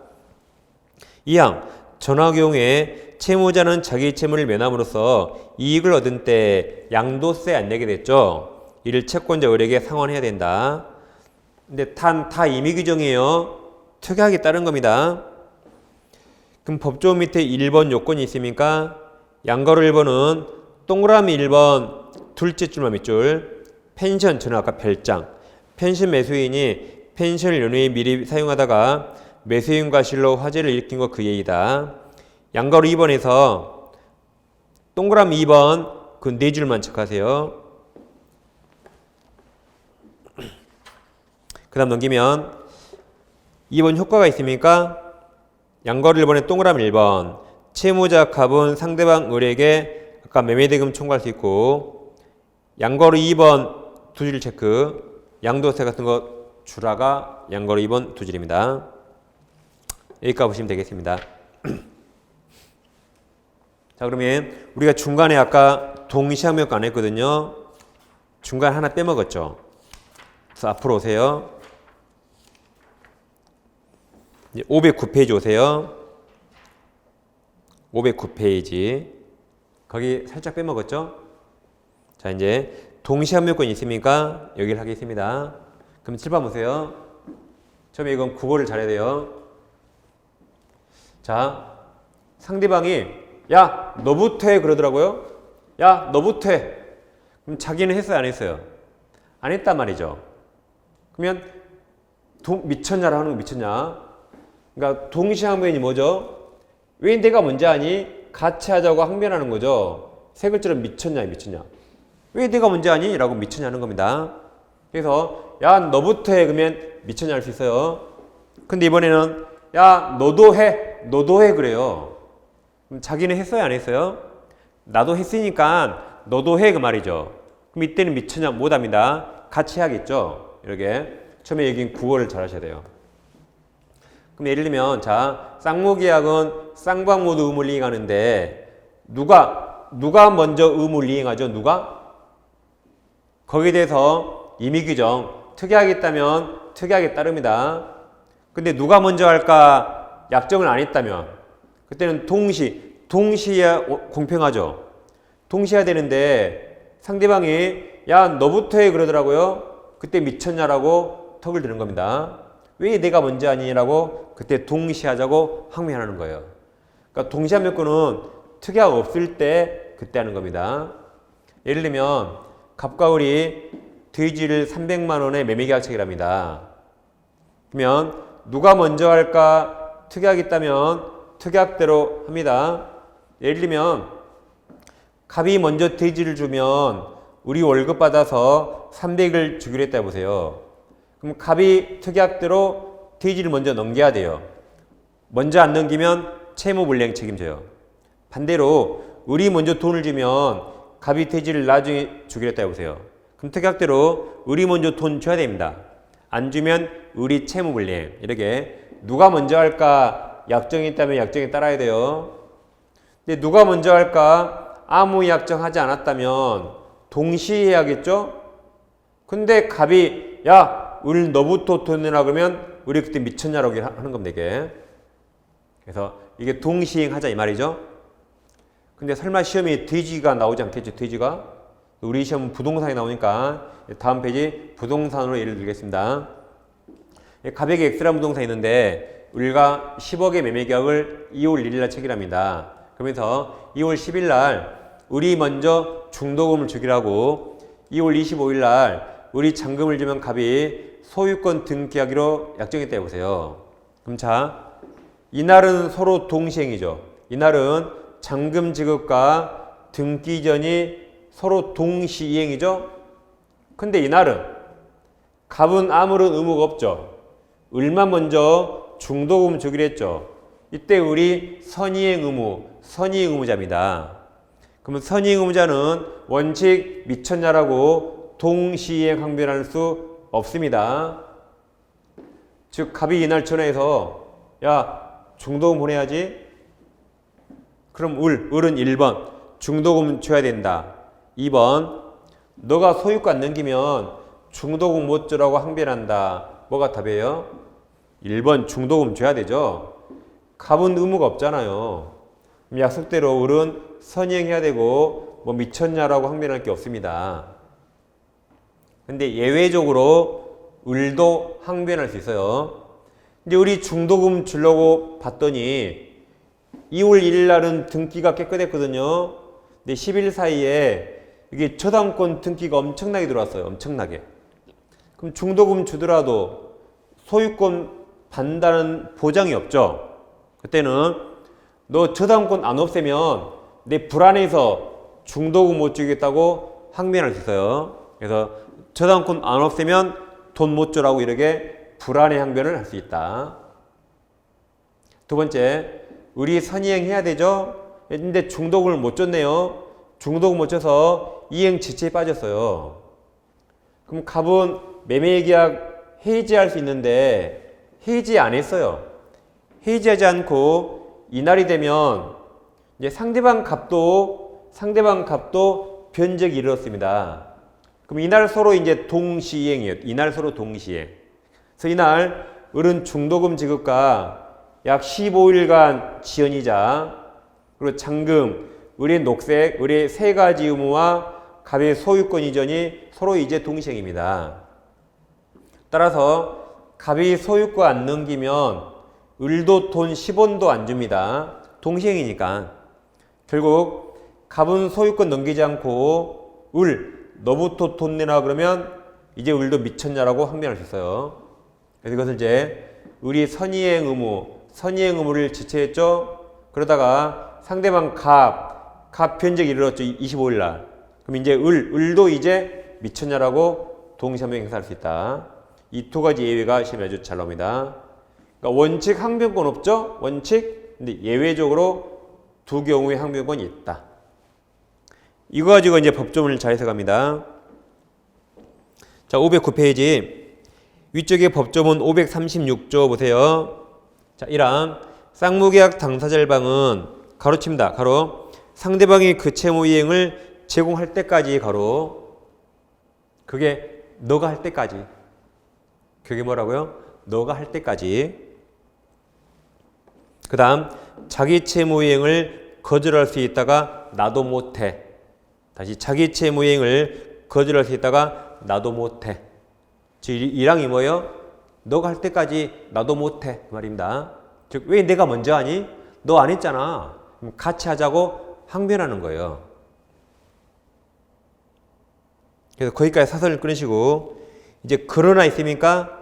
2항 전화 경우에 채무자는 자기 채무를 면함으로써 이익을 얻은 때 양도세 안 내게 됐죠. 이를 채권자 을에게 상환해야 된다. 근데 다 임의 규정이에요. 특약에 따른 겁니다. 그럼 법조문 밑에 1번 요건이 있습니까? 양가로 1번은 동그라미 1번 둘째 줄만 밑줄 펜션 저는 아까 별장 펜션 매수인이 펜션을 연후에 미리 사용하다가 매수인 과실로 화재를 일으킨 거 그 예이다. 양가로 2번에서 동그라미 2번 그 네 줄만 체크하세요. 그 다음 넘기면 2번 효과가 있습니까? 양가로 1번에 동그라미 1번 채무자 갑은 상대방 을에게 아까 매매대금 청구할 수 있고 양가로 2번 두 줄 체크 양도세 같은 거 주라가 양가로 2번 두 줄입니다. 여기까지 보시면 되겠습니다. 자 그러면 우리가 중간에 아까 동시항목 안 했거든요. 중간 하나 빼먹었죠. 그래서 앞으로 오세요. 509페이지 오세요. 509페이지 거기 살짝 빼먹었죠? 자, 이제 동시합류권이 있으니까 여기를 하겠습니다. 그럼 7번 보세요. 처음에 이건 국어를 잘해야 돼요. 자, 상대방이 야, 너부터 해 그러더라고요. 야, 너부터 해. 그럼 자기는 했어요, 안 했어요? 안 했단 말이죠. 그러면 미쳤냐라고 하는 거 미쳤냐? 그러니까 동시합류권이 뭐죠? 왜 내가 먼저 하니? 같이 하자고 항변하는 거죠. 세 글자는 미쳤냐, 미쳤냐. 왜 내가 먼저 하니? 라고 미쳤냐는 겁니다. 그래서 야, 너부터 해. 그러면 미쳤냐 할 수 있어요. 근데 이번에는 야, 너도 해. 너도 해 그래요. 그럼 자기는 했어요, 안 했어요? 나도 했으니까 너도 해 그 말이죠. 그럼 이때는 미쳤냐 못합니다. 같이 해야겠죠. 이렇게 처음에 얘기한 국어를 잘 하셔야 돼요. 그럼 예를 들면 자, 쌍무계약은 쌍방 모두 의무를 이행하는데 누가 먼저 의무를 이행하죠? 누가? 거기에 대해서 임의규정 특약이 있다면 특약에 따릅니다. 근데 누가 먼저 할까 약정을 안 했다면 그때는 동시에 공평하죠. 동시해야 되는데 상대방이 야, 너부터 해 그러더라고요. 그때 미쳤냐라고 턱을 드는 겁니다. 왜 내가 먼저 하니? 라고 그때 동시하자고 항명하는 거예요. 그러니까 동시합류권은 특약 없을 때 그때 하는 겁니다. 예를 들면 갑과 을이 돼지를 300만 원에 매매계약책이랍니다. 그러면 누가 먼저 할까 특약이 있다면 특약대로 합니다. 예를 들면 갑이 먼저 돼지를 주면 우리 월급 받아서 300을 주기로 했다 보세요. 그럼 갑이 특약대로 돼지를 먼저 넘겨야 돼요. 먼저 안 넘기면 채무불이행 책임져요. 반대로 을이 먼저 돈을 주면 갑이 돼지를 나중에 주기로 했다 보세요. 그럼 특약대로 을이 먼저 돈 줘야 됩니다. 안 주면 을이 채무불이행. 이렇게 누가 먼저 할까 약정이 있다면 약정에 따라야 돼요. 근데 누가 먼저 할까 아무 약정하지 않았다면 동시에 해야겠죠? 근데 갑이 야, 을 너부터 돈 내라 그러면 우리 그때 미쳤냐라고 하는 겁니다. 이게. 그래서 이게 동시행하자 이 말이죠. 근데 설마 시험에 돼지가 나오지 않겠죠? 돼지가? 우리 시험은 부동산이 나오니까 다음 페이지 부동산으로 예를 들겠습니다. 갑에게 X라는 부동산이 있는데 우리가 10억의 매매계약을 2월 1일 날 체결합니다. 그러면서 2월 10일 날 우리 먼저 중도금을 주기로 하고 2월 25일 날 우리 잔금을 주면 갑이 소유권 등기하기로 약정했다 해보세요. 그럼 자, 이날은 서로 동시행이죠. 이날은 잔금 지급과 등기 이전이 서로 동시이행이죠. 근데 이날은 갑은 아무런 의무가 없죠. 을만 먼저 중도금 주기로 했죠. 이때 우리 선이행 의무자입니다. 그러면 선이행 의무자는 원칙 미쳤냐라고 동시이행 항변할 수 없습니다. 즉 갑이 이날 전화해서 야, 중도금 보내야지. 그럼 을은 1번 중도금 줘야 된다. 2번 너가 소유권 넘기면 중도금 못 주라고 항변한다. 뭐가 답이에요? 1번 중도금 줘야 되죠. 갑은 의무가 없잖아요. 약속대로 을은 선이행해야 되고 뭐 미쳤냐라고 항변할 게 없습니다. 근데 예외적으로 을도 항변할 수 있어요. 근데 우리 중도금 주려고 봤더니 2월 1일 날은 등기가 깨끗했거든요. 근데 10일 사이에 이게 저당권 등기가 엄청나게 들어왔어요. 엄청나게. 그럼 중도금 주더라도 소유권 받는다는 보장이 없죠. 그때는 너 저당권 안 없애면 내 불안해서 중도금 못 주겠다고 항변할 수 있어요. 그래서 저당권 안 없애면 돈 못 줘라고 이렇게 불안해 항변을 할 수 있다. 두 번째, 우리 선이행 해야 되죠? 근데 중도금을 못 줬네요. 중도금 못 줘서 이행 지체에 빠졌어요. 그럼 갑은 매매계약 해지할 수 있는데 해지 안 했어요. 해지하지 않고 이날이 되면 이제 상대방 갑도 변적이 이르렀습니다. 그럼 이날 서로 이제 동시이행이에요. 이날 서로 동시이행. 그래서 이날 을은 중도금 지급과 약 15일간 지연이자 그리고 잔금 을의 녹색, 을의 세 가지 의무와 갑의 소유권 이전이 서로 이제 동시행입니다. 따라서 갑이 소유권 안 넘기면 을도 돈 10원도 안 줍니다. 동시행이니까. 결국 갑은 소유권 넘기지 않고 을, 너부터 돈 내놔 그러면 이제 을도 미쳤냐라고 항변할 수 있어요. 그래서 이것을 이제 을이 선의행 의무를 지체했죠. 그러다가 상대방 갑 변적이 이르렀죠. 25일 날. 그럼 이제 을도 이제 미쳤냐라고 동시한명 행사할 수 있다. 이 두 가지 예외가 시험에 아주 잘 나옵니다. 그러니까 원칙 항변권 없죠? 원칙. 근데 예외적으로 두 경우의 항변권이 있다. 이거 가지고 이제 법조문을 잘 해석합니다. 자, 509페이지. 위쪽에 법조문 536조 보세요. 자, 1항. 쌍무계약 당사자일방은 가로칩니다. 가로. 상대방이 그 채무 이행을 제공할 때까지 가로. 그게 너가 할 때까지. 그게 뭐라고요? 너가 할 때까지. 그 다음 자기 채무 이행을 거절할 수 있다가 나도 못해. 다시 자기 채무 이행을 거절할 수 있다가 나도 못해. 즉 1항이 뭐예요? 너가 할 때까지 나도 못해 그 말입니다. 즉 왜 내가 먼저 하니? 너 안 했잖아. 그럼 같이 하자고 항변하는 거예요. 그래서 거기까지 사설을 끊으시고 이제 그러나 있습니까?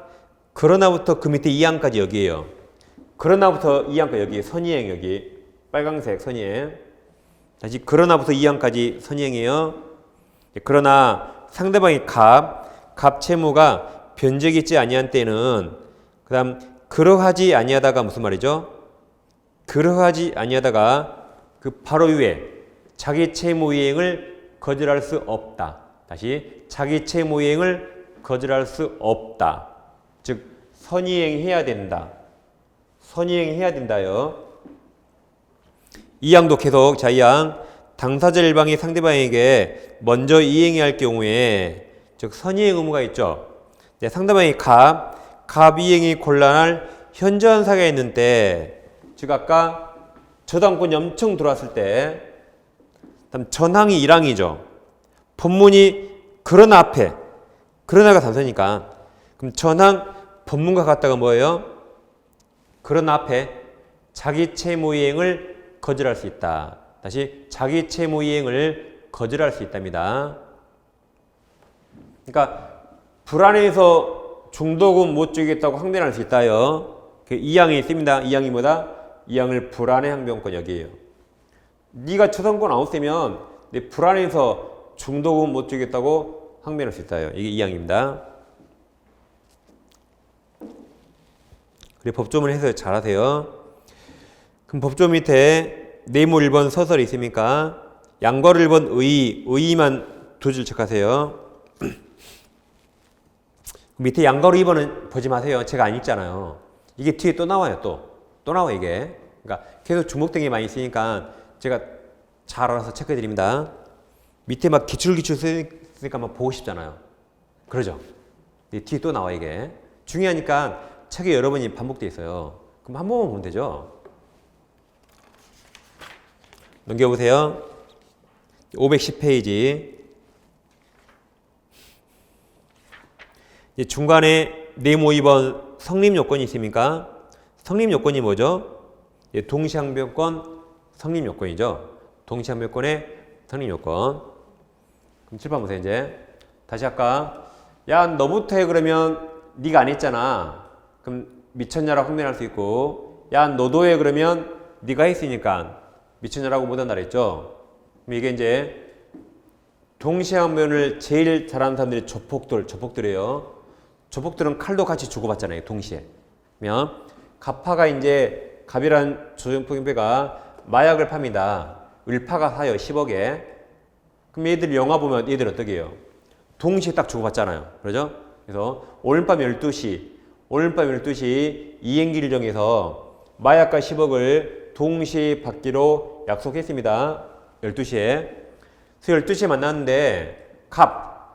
그러나부터 그 밑에 2항까지 여기에요. 그러나부터 2항까지 여기 선의행 여기 빨강색 선의행. 다시 그러나부터 2항까지 선의행이에요. 그러나 상대방이 갑 채무가 변적이 있지 아니한 때는 그 다음 그러하지 아니하다가 무슨 말이죠? 그러하지 아니하다가 그 바로 위에 자기 채무 이행을 거절할 수 없다. 다시 자기 채무 이행을 거절할 수 없다. 즉 선의행해야 된다. 선의행해야 된다요. 2항도 계속 자 2항 당사자 일방이 상대방에게 먼저 이행해야 할 경우에 즉 선의행 의무가 있죠. 상대방이 갑 이행이 곤란할 현저한 사유가 있는 때, 즉 아까 저당권이 엄청 들어왔을 때, 다음 전항이 1항이죠. 법문이 그러나 앞에, 그러나가 단서니까 그럼 전항 법문과 같다가 뭐예요? 그러나 앞에 자기 채무 이행을 거절할 수 있다. 다시 자기 채무 이행을 거절할 수 있답니다. 그러니까 불안해서 중도금 못 주겠다고 항변할 수 있다요. 그 2항이 있습니다. 2항이 뭐다? 2항을 불안해 항변권 여기에요. 네가 초상권 안 없으면 내 불안해서 중도금 못 주겠다고 항변할 수 있다요. 이게 2항입니다. 그리고 법조문 해서 잘하세요. 그럼 법조문 밑에 네모 1번 서설이 있습니까? 양걸 1번 의의만 두 줄 체크하세요. 밑에 양가로 2번은 보지 마세요. 제가 안 읽잖아요. 이게 뒤에 또 나와요. 또 나와 이게. 그러니까 계속 주목된 게 많이 있으니까 제가 잘 알아서 체크해 드립니다. 밑에 막 기출 쓰니까 막 보고 싶잖아요. 그러죠? 뒤에 또 나와 이게. 중요하니까 책에 여러 번이 반복돼 있어요. 그럼 한 번만 보면 되죠. 넘겨보세요. 510페이지. 중간에 네모 2번 성립 요건이 있습니까? 성립 요건이 뭐죠? 동시항변권 성립 요건이죠. 동시항변권의 성립 요건. 그럼 칠판 보세요. 이제 다시 아까 야 너부터 해 그러면 네가 안 했잖아. 그럼 미쳤냐라고 항변할 수 있고 야 너도 해 그러면 네가 했으니까 미쳤냐라고 못한다 그랬죠. 그럼 이게 이제 동시항변을 제일 잘하는 사람들이 조폭들이에요. 조폭들은 칼도 같이 주고받잖아요. 동시에. 그러면 갑파가 이제 갑이란 조정폭행배가 마약을 팝니다. 을파가 사요. 10억에. 그럼 얘들 영화 보면 얘들 어떻게 해요? 동시에 딱 주고받잖아요. 그러죠? 그래서 오늘 밤 12시 이행기를 정해서 마약과 10억을 동시에 받기로 약속했습니다. 12시에. 그래서 12시에 만났는데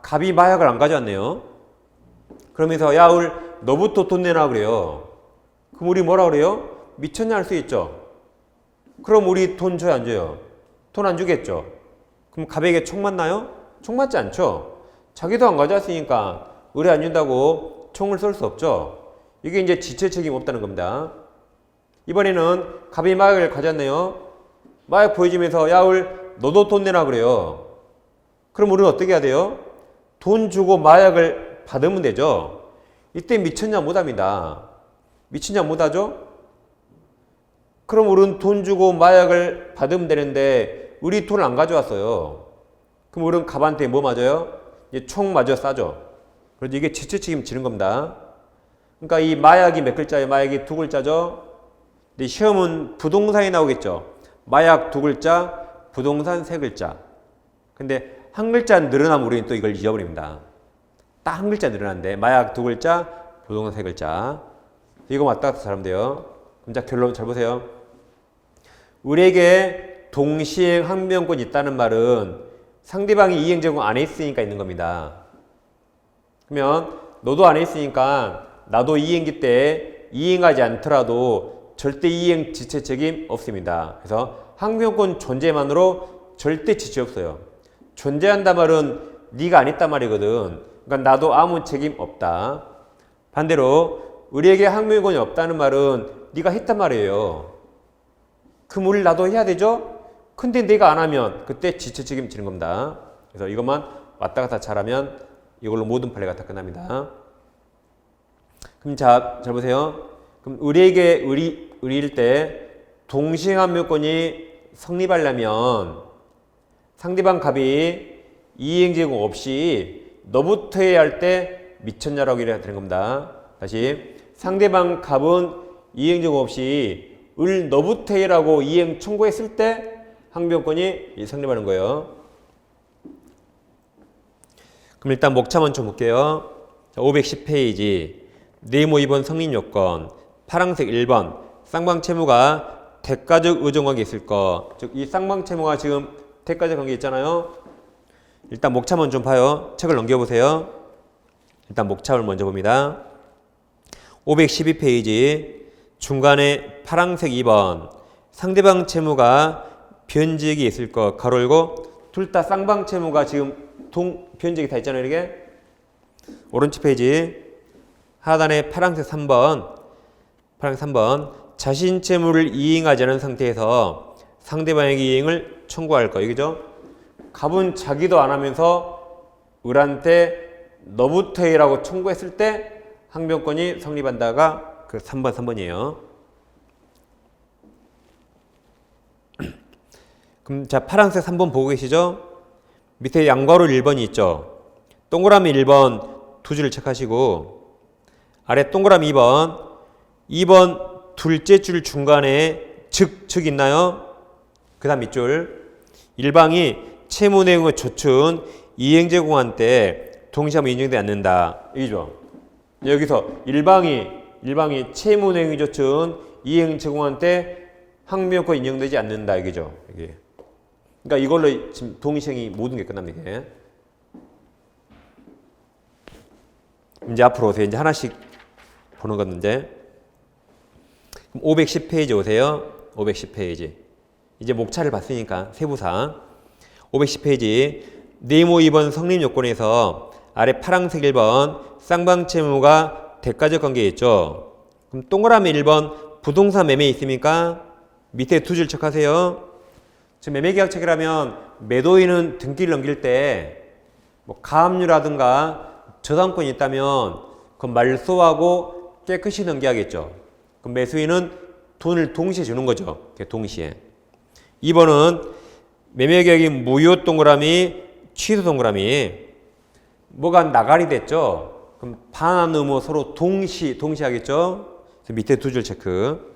갑이 마약을 안 가져왔네요. 그러면서 야 너부터 돈 내놔 그래요. 그럼 우리 뭐라 그래요? 미쳤냐 할 수 있죠. 그럼 우리 돈 줘야 안 줘요? 돈 안 주겠죠. 그럼 갑에게 총 맞나요? 총 맞지 않죠. 자기도 안 가져왔으니까 의뢰 안 준다고 총을 쏠 수 없죠. 이게 이제 지체 책임 없다는 겁니다. 이번에는 갑이 마약을 가져왔네요. 마약 보여주면서 야, 너도 돈 내라 그래요. 그럼 우리는 어떻게 해야 돼요? 돈 주고 마약을 받으면 되죠. 이때 미쳤냐 못합니다. 미쳤냐 못하죠? 그럼 우리는 돈 주고 마약을 받으면 되는데 우리 돈을 안 가져왔어요. 그럼 우리는 갑한테 뭐 맞아요? 이제 총 맞아 싸죠. 그래서 이게 지체 책임 지는 겁니다. 그러니까 이 마약이 몇 글자예요? 마약이 두 글자죠. 근데 시험은 부동산이 나오겠죠. 마약 두 글자, 부동산 세 글자. 근데 한 글자 늘어나면 우리는 또 이걸 잊어버립니다. 딱 한 글자 늘어났는데 마약 두 글자, 부동산 세 글자. 이거 왔다 갔다 잘하면 돼요. 그럼 자 결론 잘 보세요. 우리에게 동시행 항명권이 있다는 말은 상대방이 이행 제공 안 했으니까 있는 겁니다. 그러면 너도 안 했으니까 나도 이행기 때 이행하지 않더라도 절대 이행 지체 책임 없습니다. 그래서 항명권 존재만으로 절대 지체 없어요. 존재한단 말은 네가 안 했단 말이거든. 그러니까 나도 아무 책임 없다. 반대로 우리에게 항명권이 없다는 말은 네가 했단 말이에요. 그럼 우리 나도 해야 되죠? 근데 내가 안 하면 그때 지체 책임 지는 겁니다. 그래서 이것만 왔다 갔다 잘하면 이걸로 모든 판례가 다 끝납니다. 그럼 자, 잘 보세요. 그럼 우리에게 의리일 때 동시행 항명권이 성립하려면 상대방 갑이 이행 제공 없이 너부터 해야 할 때 미쳤냐라고 이래야 되는 겁니다. 다시 상대방 갑은 이행 제공 없이 너부터 해라고 이행 청구했을 때 항명권이 성립하는 거예요. 그럼 일단 목차 먼저 볼게요. 510페이지 네모 2번 성립 요건 파란색 1번 쌍방채무가 대가적 의존관계 있을 거. 즉 이 쌍방채무가 지금 대가적 관계 있잖아요. 일단 목차만 좀 봐요. 책을 넘겨보세요. 일단 목차를 먼저 봅니다. 512페이지 중간에 파란색 2번 상대방 채무가 변직이 있을 거 가로 열고 둘 다 쌍방 채무가 지금 변직이 다 있잖아요. 이렇게 오른쪽 페이지 하단에 파란색 3번 자신 채무를 이행하지 않은 상태에서 상대방에게 이행을 청구할 거. 이거죠? 갑은 자기도 안 하면서 을한테 너부터 해라고 청구했을 때 항명권이 성립한다가 그 3번이에요. 그럼 자 파란색 3번 보고 계시죠? 밑에 양괄호 1번이 있죠? 동그라미 1번 두 줄 체크하시고 아래 동그라미 2번 둘째 줄 중간에 즉 있나요? 그 다음 밑줄 일방이 채무 내용을 조춘 이행 제공한 때 동시하면 인정되지 않는다. 이죠. 여기서 일방이 채무 내용이 조춘 이행 제공한 때 항명권 인정되지 않는다. 이게죠. 이게. 그러니까 이걸로 지금 동시행이 모든 게 끝납니다. 이게. 이제 앞으로 오세요. 이제 하나씩 보는 건데 510페이지 오세요. 510페이지. 이제 목차를 봤으니까 세부사. 510페이지 네모 2번 성립 요건에서 아래 파란색 1번 쌍방채무가 대가적 관계에 있죠. 그럼 동그라미 1번 부동산 매매 있습니까? 밑에 두 줄 체크하세요. 지금 매매계약책이라면 매도인은 등기를 넘길 때 뭐 가압류라든가 저당권이 있다면 그 말소하고 깨끗이 넘겨야겠죠. 그럼 매수인은 돈을 동시에 주는 거죠. 동시에. 2번은 매매계약이 무효 동그라미, 취소 동그라미. 뭐가 나가리 됐죠. 그럼 반환 의무 서로 동시에 하겠죠. 그래서 밑에 두 줄 체크.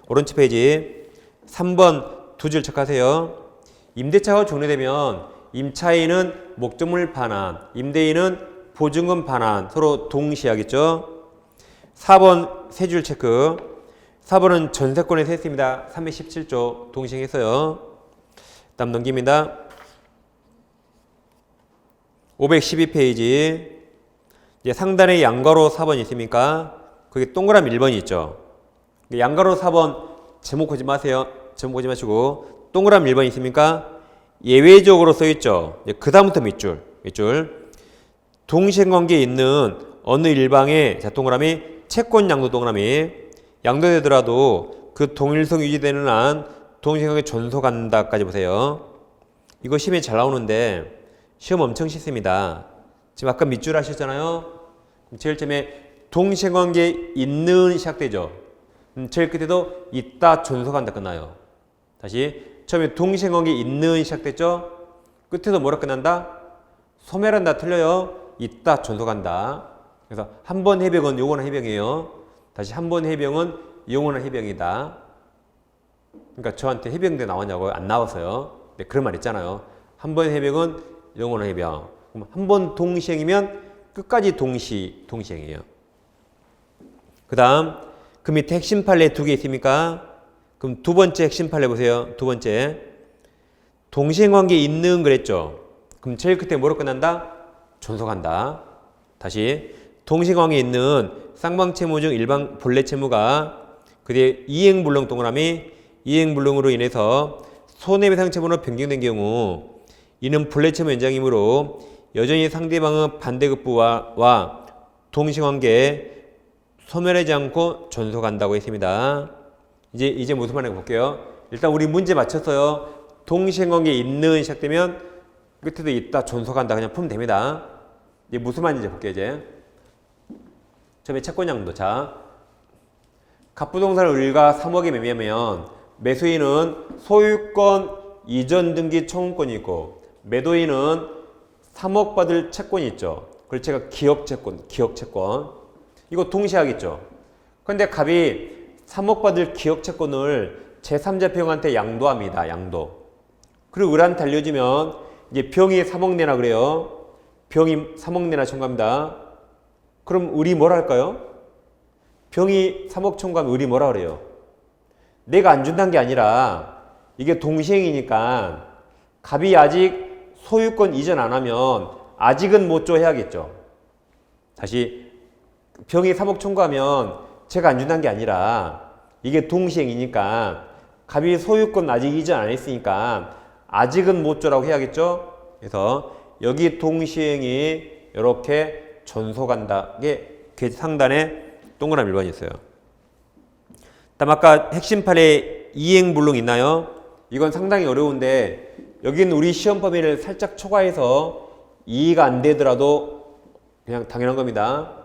오른쪽 페이지 3번 두 줄 체크하세요. 임대차가 종료되면 임차인은 목적물 반환, 임대인은 보증금 반환 서로 동시에 하겠죠. 4번 세 줄 체크. 4번은 전세권에서 했습니다. 317조 동시행했어요. 다음 넘깁니다. 512페이지 이제 상단에 양괄호 4번 있습니까? 거기 동그라미 1번이 있죠. 양괄호 4번 제목 보지 마세요. 제목 보지 마시고 동그라미 1번 있습니까? 예외적으로 써있죠. 그 다음부터 밑줄. 동시행관계에 있는 어느 일방에, 자, 동그라미, 채권 양도 동그라미, 양도되더라도 그 동일성 유지되는 한 동시행관계 존속한다까지 보세요. 이거 시험에 잘 나오는데 시험 엄청 쉽습니다. 지금 아까 밑줄 하셨잖아요. 제일 처음에 동시행관계에 있는 시작되죠. 제일 끝에도 있다 존속한다 끝나요. 다시 처음에 동시행관계에 있는 시작됐죠. 끝에도 뭐라 끝난다? 소멸한다 틀려요. 있다 존속한다. 그래서 한 번 해병은 영원한 해병이에요. 다시 한 번 해병은 영원한 해병이다. 그러니까 저한테 해병대 나왔냐고요? 안 나왔어요. 네, 그런 말 있잖아요. 한 번 해병은 영원한 해병. 그럼 한 번 동시행이면 끝까지 동시행이에요. 그 다음 그 밑에 핵심 판례 2개 있습니까? 그럼 두 번째 핵심 판례 보세요. 두 번째 동시행관계에 있는 그랬죠. 그럼 제일 끝에 뭐로 끝난다? 존속한다. 다시 동시행관계에 있는 쌍방채무 중 일방 본래 채무가 그 뒤에 이행불능 동그라미 이행불능으로 인해서 손해배상 채무로 변경된 경우 이는 본래 채무 연장이므로 여전히 상대방의 반대급부와 동시행관계에 소멸하지 않고 존속한다고 했습니다. 이제 무슨 말인지 볼게요. 일단 우리 문제 맞췄어요. 동시행관계에 있는 시작되면 끝에도 있다 존속한다 그냥 풀면 됩니다. 이제 무슨 말인지 볼게요. 이제 처음에 채권양도. 자, 갑부동산을 우리가 3억에 매매하면 매수인은 소유권 이전 등기 청구권이 있고 매도인은 3억 받을 채권이 있죠. 그래서 제가 기억채권 이거 동시에 하겠죠. 그런데 갑이 3억 받을 기억채권을 제3자 병한테 양도합니다. 양도. 그리고 을한테 알려지면 이제 병이 3억 내나 그래요. 병이 3억 내나 청구합니다. 그럼 을이 뭐라 할까요? 병이 3억 청구하면 을이 뭐라 그래요? 내가 안 준다는 게 아니라 이게 동시행이니까 갑이 아직 소유권 이전 안 하면 아직은 못 줘 해야겠죠. 다시 병이 3억 청구하면 제가 안 준다는 게 아니라 이게 동시행이니까 갑이 소유권 아직 이전 안 했으니까 아직은 못 줘라고 해야겠죠. 그래서 여기 동시행이 이렇게 존속한다. 이게 상단에 동그라미 1번이 있어요. 다음 아까 핵심 판례 이행불능 있나요? 이건 상당히 어려운데 여기는 우리 시험 범위를 살짝 초과해서 이해가 안 되더라도 그냥 당연한 겁니다.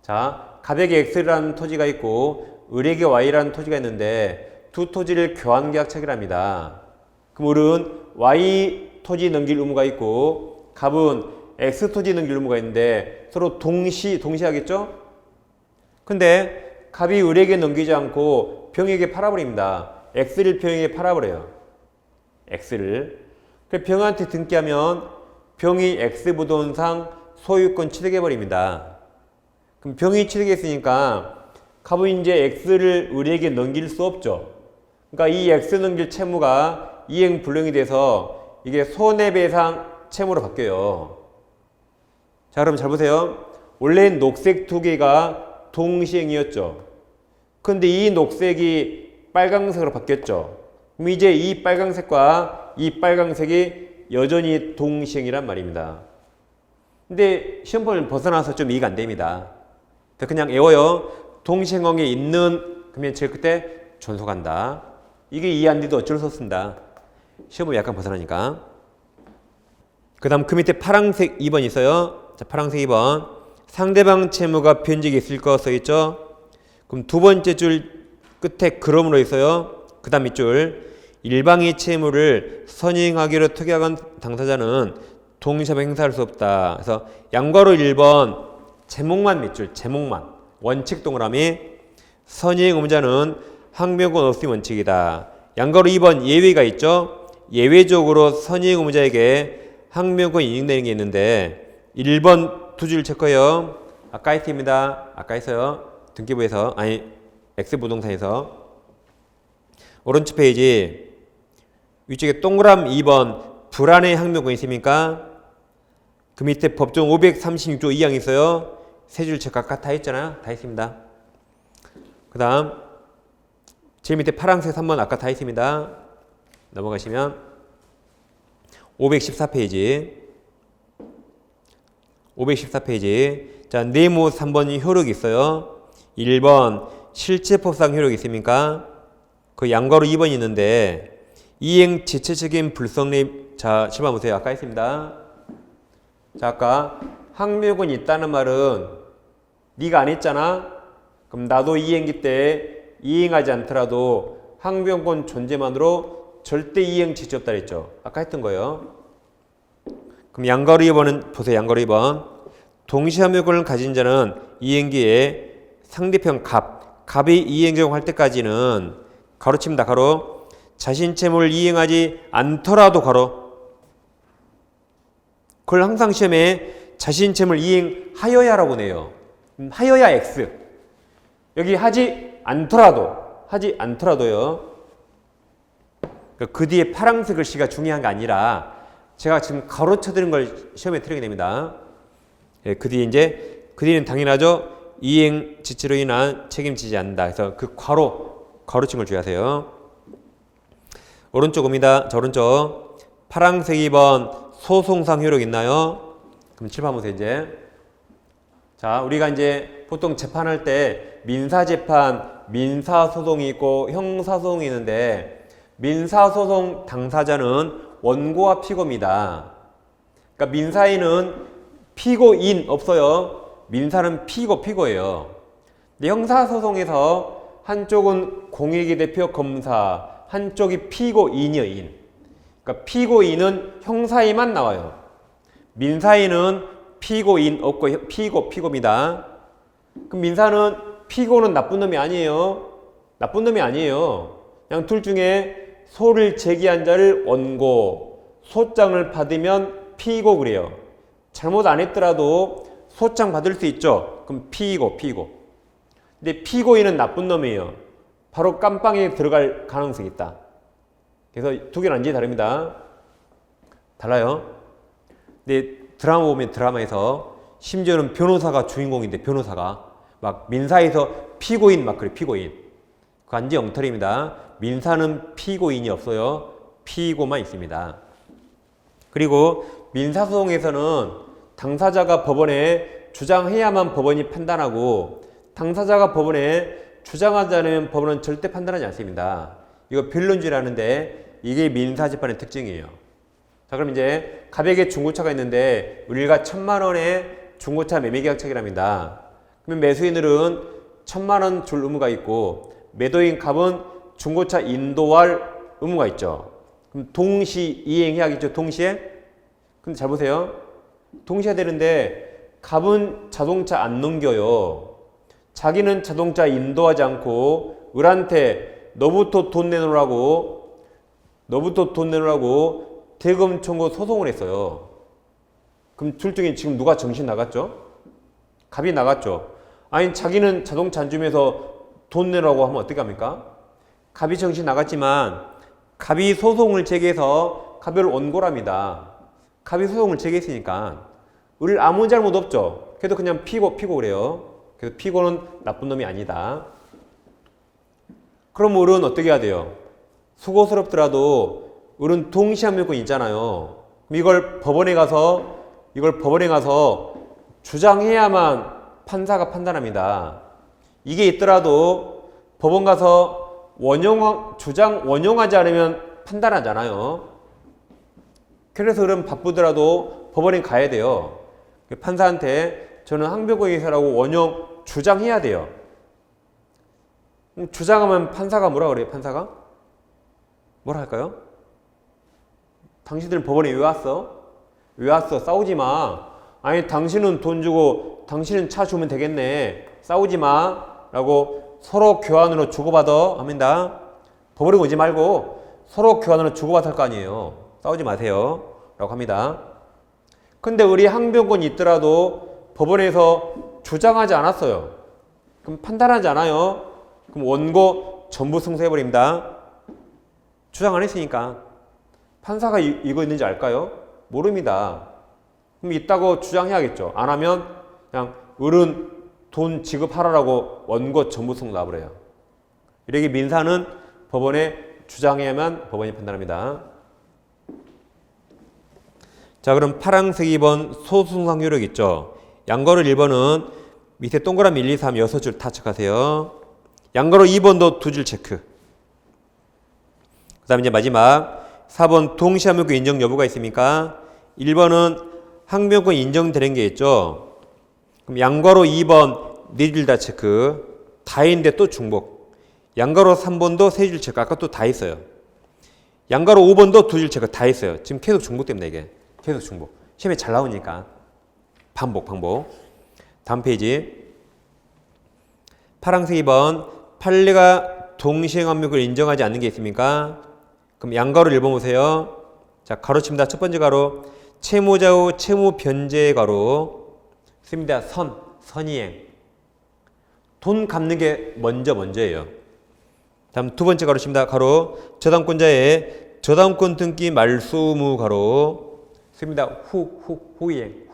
자, 갑에게 X라는 토지가 있고 을에게 Y라는 토지가 있는데 두 토지를 교환계약 체결합니다. 그럼 을은 Y 토지 넘길 의무가 있고 갑은 X 토지 넘길 의무가 있는데 서로 동시하겠죠? 근데 갑이 을에게 넘기지 않고 병에게 팔아버립니다. X를 병에게 팔아버려요. X를. 그래서 병한테 등기하면 병이 X 부동산 소유권 취득해버립니다. 그럼 병이 취득했으니까 갑은 이제 X를 을에게 넘길 수 없죠. 그러니까 이 X 넘길 채무가 이행불능이 돼서 이게 손해배상 채무로 바뀌어요. 자, 그럼 잘 보세요. 원래는 녹색 두 개가 동시행이었죠. 근데 이 녹색이 빨강색으로 바뀌었죠. 그럼 이제 이 빨강색과 이 빨강색이 여전히 동시행이란 말입니다. 근데 시험범위를 벗어나서 좀 이해가 안 됩니다. 그냥 외워요. 동시행관계에 있는 그러면 제일 끝에 존속한다. 이게 이해 안 돼도 어쩔 수 없습니다. 시험범위 약간 벗어나니까. 그 다음 그 밑에 파란색 2번 있어요. 자, 파란색 2번. 상대방 채무가 변직이 있을 거 써있죠. 그럼 두 번째 줄 끝에 그럼으로 있어요. 그 다음 밑줄. 일방의 채무를 선행하기로 특약한 당사자는 동시에 행사할 수 없다. 그래서 양괄호 1번 제목만 밑줄, 제목만. 원칙 동그라미. 선행 의무자는 항변권 없음이 원칙이다. 양괄호 2번 예외가 있죠. 예외적으로 선행 의무자에게 항변권이 인정되는 게 있는데 1번 두 줄 체크해요. 아까 했습니다. 아까 했어요. 등기부에서, 아니 X부동산에서. 오른쪽 페이지 위쪽에 동그라미 2번 불안의 항변권이 있습니까? 그 밑에 법정 536조 2항 있어요. 세 줄 체크 아까 다 했잖아요. 다 했습니다. 그 다음 제일 밑에 파란색 3번 아까 다 했습니다. 넘어가시면 514페이지. 514페이지. 자, 네모 3번 효력이 있어요. 1번 실체법상 효력이 있습니까? 그 양괄호 2번이 있는데 이행 지체적인 불성립. 자, 7번 보세요. 아까 했습니다. 자, 아까 항묘근이 있다는 말은 네가 안 했잖아. 그럼 나도 이행기 때 이행하지 않더라도 항변권 존재만으로 절대 이행 지체 없다 그랬죠. 아까 했던 거예요. 그럼 양괄호 2번은 보세요. 양괄호 2번. 동시 항변권을 가진 자는 이행기에 상대편 갑이 이행 적용할 때까지는 가로칩니다. 가로. 자신 채무를 이행하지 않더라도 가로. 그걸 항상 시험에 자신 채무를 이행하여야라고 내요. 하여야 X. 여기 하지 않더라도요. 그 뒤에 파란색 글씨가 중요한 게 아니라 제가 지금 가로쳐 드린 걸 시험에 틀리게 됩니다. 그 뒤에는 당연하죠. 이행 지체로 인한 책임지지 않는다. 그래서 그 가로친 걸 주의하세요. 오른쪽입니다. 자, 오른쪽. 파란색 2번 소송상 효력 있나요? 그럼 7번 보세요, 이제. 자, 우리가 이제 보통 재판할 때 민사재판, 민사소송이 있고 형사소송이 있는데 민사소송 당사자는 원고와 피고입니다. 그러니까 민사인은 피고인 없어요. 민사는 피고예요. 근데 형사소송에서 한쪽은 공익의 대표 검사, 한쪽이 피고인이에요. 그러니까 피고인은 형사인만 나와요. 민사인은 피고인 없고 피고입니다. 그럼 민사는 피고는 나쁜 놈이 아니에요. 그냥 둘 중에 소를 제기한 자를 원고, 소장을 받으면 피고 그래요. 잘못 안 했더라도 소장 받을 수 있죠. 그럼 피고. 근데 피고인은 나쁜 놈이에요. 바로 깜빵에 들어갈 가능성이 있다. 그래서 두 개는 완전히 다릅니다. 달라요. 근데 드라마 보면 드라마에서 심지어는 변호사가 주인공인데 변호사가 막 민사에서 피고인 막 그래. 피고인. 그 완전 엉터리입니다. 민사는 피고인이 없어요. 피고만 있습니다. 그리고 민사소송에서는 당사자가 법원에 주장해야만 법원이 판단하고 당사자가 법원에 주장하지 않으면 법원은 절대 판단하지 않습니다. 이거 변론주의라는데 이게 민사재판의 특징이에요. 자, 그럼 이제 갑에게 중고차가 있는데 우리가 1,000만 원의 중고차 매매계약책이랍니다. 그러면 매수인들은 1,000만 원 줄 의무가 있고 매도인 갑은 중고차 인도할 의무가 있죠. 그럼 동시 이행해야겠죠. 동시에. 근데 잘 보세요. 동시에 되는데 갑은 자동차 안 넘겨요. 자기는 자동차 인도하지 않고 을한테 너부터 돈 내놓으라고 대금 청구 소송을 했어요. 그럼 둘 중에 지금 누가 정신 나갔죠? 갑이 나갔죠. 아니 자기는 자동차 안 주면서 돈 내라고 하면 어떻게 합니까? 갑이 정신 나갔지만 갑이 소송을 제기해서 갑을 원고랍니다. 갑이 소송을 제기했으니까 을 아무 잘못 없죠. 그래도 그냥 피고 그래요. 그래서 피고는 나쁜 놈이 아니다. 그럼 을은 어떻게 해야 돼요? 수고스럽더라도 을은 동시함유권 있잖아요. 그럼 이걸 법원에 가서 주장해야만 판사가 판단합니다. 이게 있더라도 법원 가서 원용하지 않으면 판단하잖아요. 그래서 을은 바쁘더라도 법원에 가야 돼요. 판사한테 저는 항변권이사라고 원용 주장해야 돼요. 주장하면 판사가 뭐라 그래요? 판사가? 뭐라 할까요? 당신들 법원에 왜 왔어? 싸우지 마. 아니 당신은 돈 주고 당신은 차 주면 되겠네. 싸우지 마. 라고 서로 교환으로 주고받아 합니다. 법원에 오지 말고 서로 교환으로 주고받을 거 아니에요. 싸우지 마세요. 라고 합니다. 근데 우리 항변권이 있더라도 법원에서 주장하지 않았어요. 그럼 판단하지 않아요. 그럼 원고 전부 승소해버립니다. 주장 안 했으니까. 판사가 이거 있는지 알까요? 모릅니다. 그럼 있다고 주장해야겠죠. 안 하면 그냥 을은 돈 지급하라고 원고 전부 승소 놔버려요. 이렇게 민사는 법원에 주장해야만 법원이 판단합니다. 자, 그럼 파란색 2번 소수상 효력 있죠. 양가로 1번은 밑에 동그라미 1, 2, 3, 6줄 다 체크하세요. 양가로 2번도 2줄 체크. 그 다음에 이제 마지막 4번 동시함유권 인정 여부가 있습니까? 1번은 항변권 인정되는 게 있죠. 그럼 양가로 2번 4줄 다 체크. 다 있는데 또 중복. 양가로 3번도 3줄 체크. 아까 또 다 했어요. 양가로 5번도 2줄 체크 다 했어요. 지금 계속 중복됩니다 이게. 계속 중복. 시험에 잘 나오니까. 반복. 다음 페이지. 파란색 2번 판례가 동시행함유권을 인정하지 않는 게 있습니까? 그럼 양가로 1번 보세요. 자, 가로칩니다. 첫 번째 가로. 채무자의 채무 변제 가로. 씁니다. 선이행. 돈 갚는 게 먼저예요. 다음 두 번째 가로칩니다. 가로. 저당권자의 저당권 등기 말소 의무 가로. 씁니다. 후이행.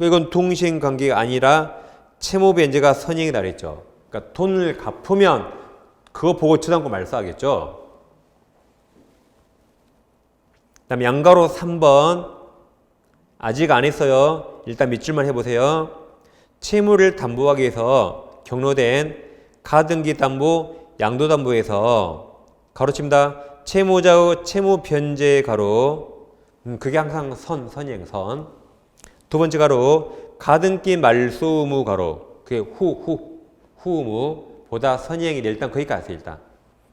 이건 동시행 관계가 아니라 채무 변제가 선이행이다 그랬죠. 그러니까 돈을 갚으면 그거 보고 저당권 말소하겠죠. 그다음 양가로 3번 아직 안 했어요. 일단 밑줄만 해보세요. 채무를 담보하기 위해서 경로된 가등기 담보, 양도담보에서 가로칩니다. 채무자의 채무 변제 가로. 그게 항상 선이행. 두 번째 가로. 가등기 말소 의무 가로. 그게 후의무 보다 선이행이 일단 거기까지 일단.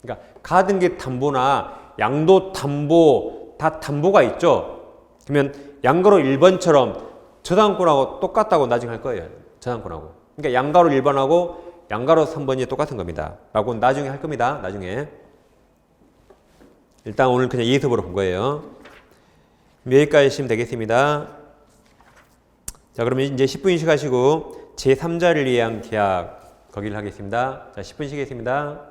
그러니까 가등기 담보나 양도 담보 다 담보가 있죠. 그러면 양가로 1번처럼 저당권하고 똑같다고 나중에 할 거예요. 저당권하고. 그러니까 양가로 1번하고 양가로 3번이 똑같은 겁니다. 라고 나중에 할 겁니다. 나중에. 일단 오늘 그냥 예습으로 본 거예요. 여기까지 하시면 되겠습니다. 자, 그러면 이제 10분 쉬가시고 제3자를 위한 계약 거기를 하겠습니다. 자, 10분 쉬겠습니다.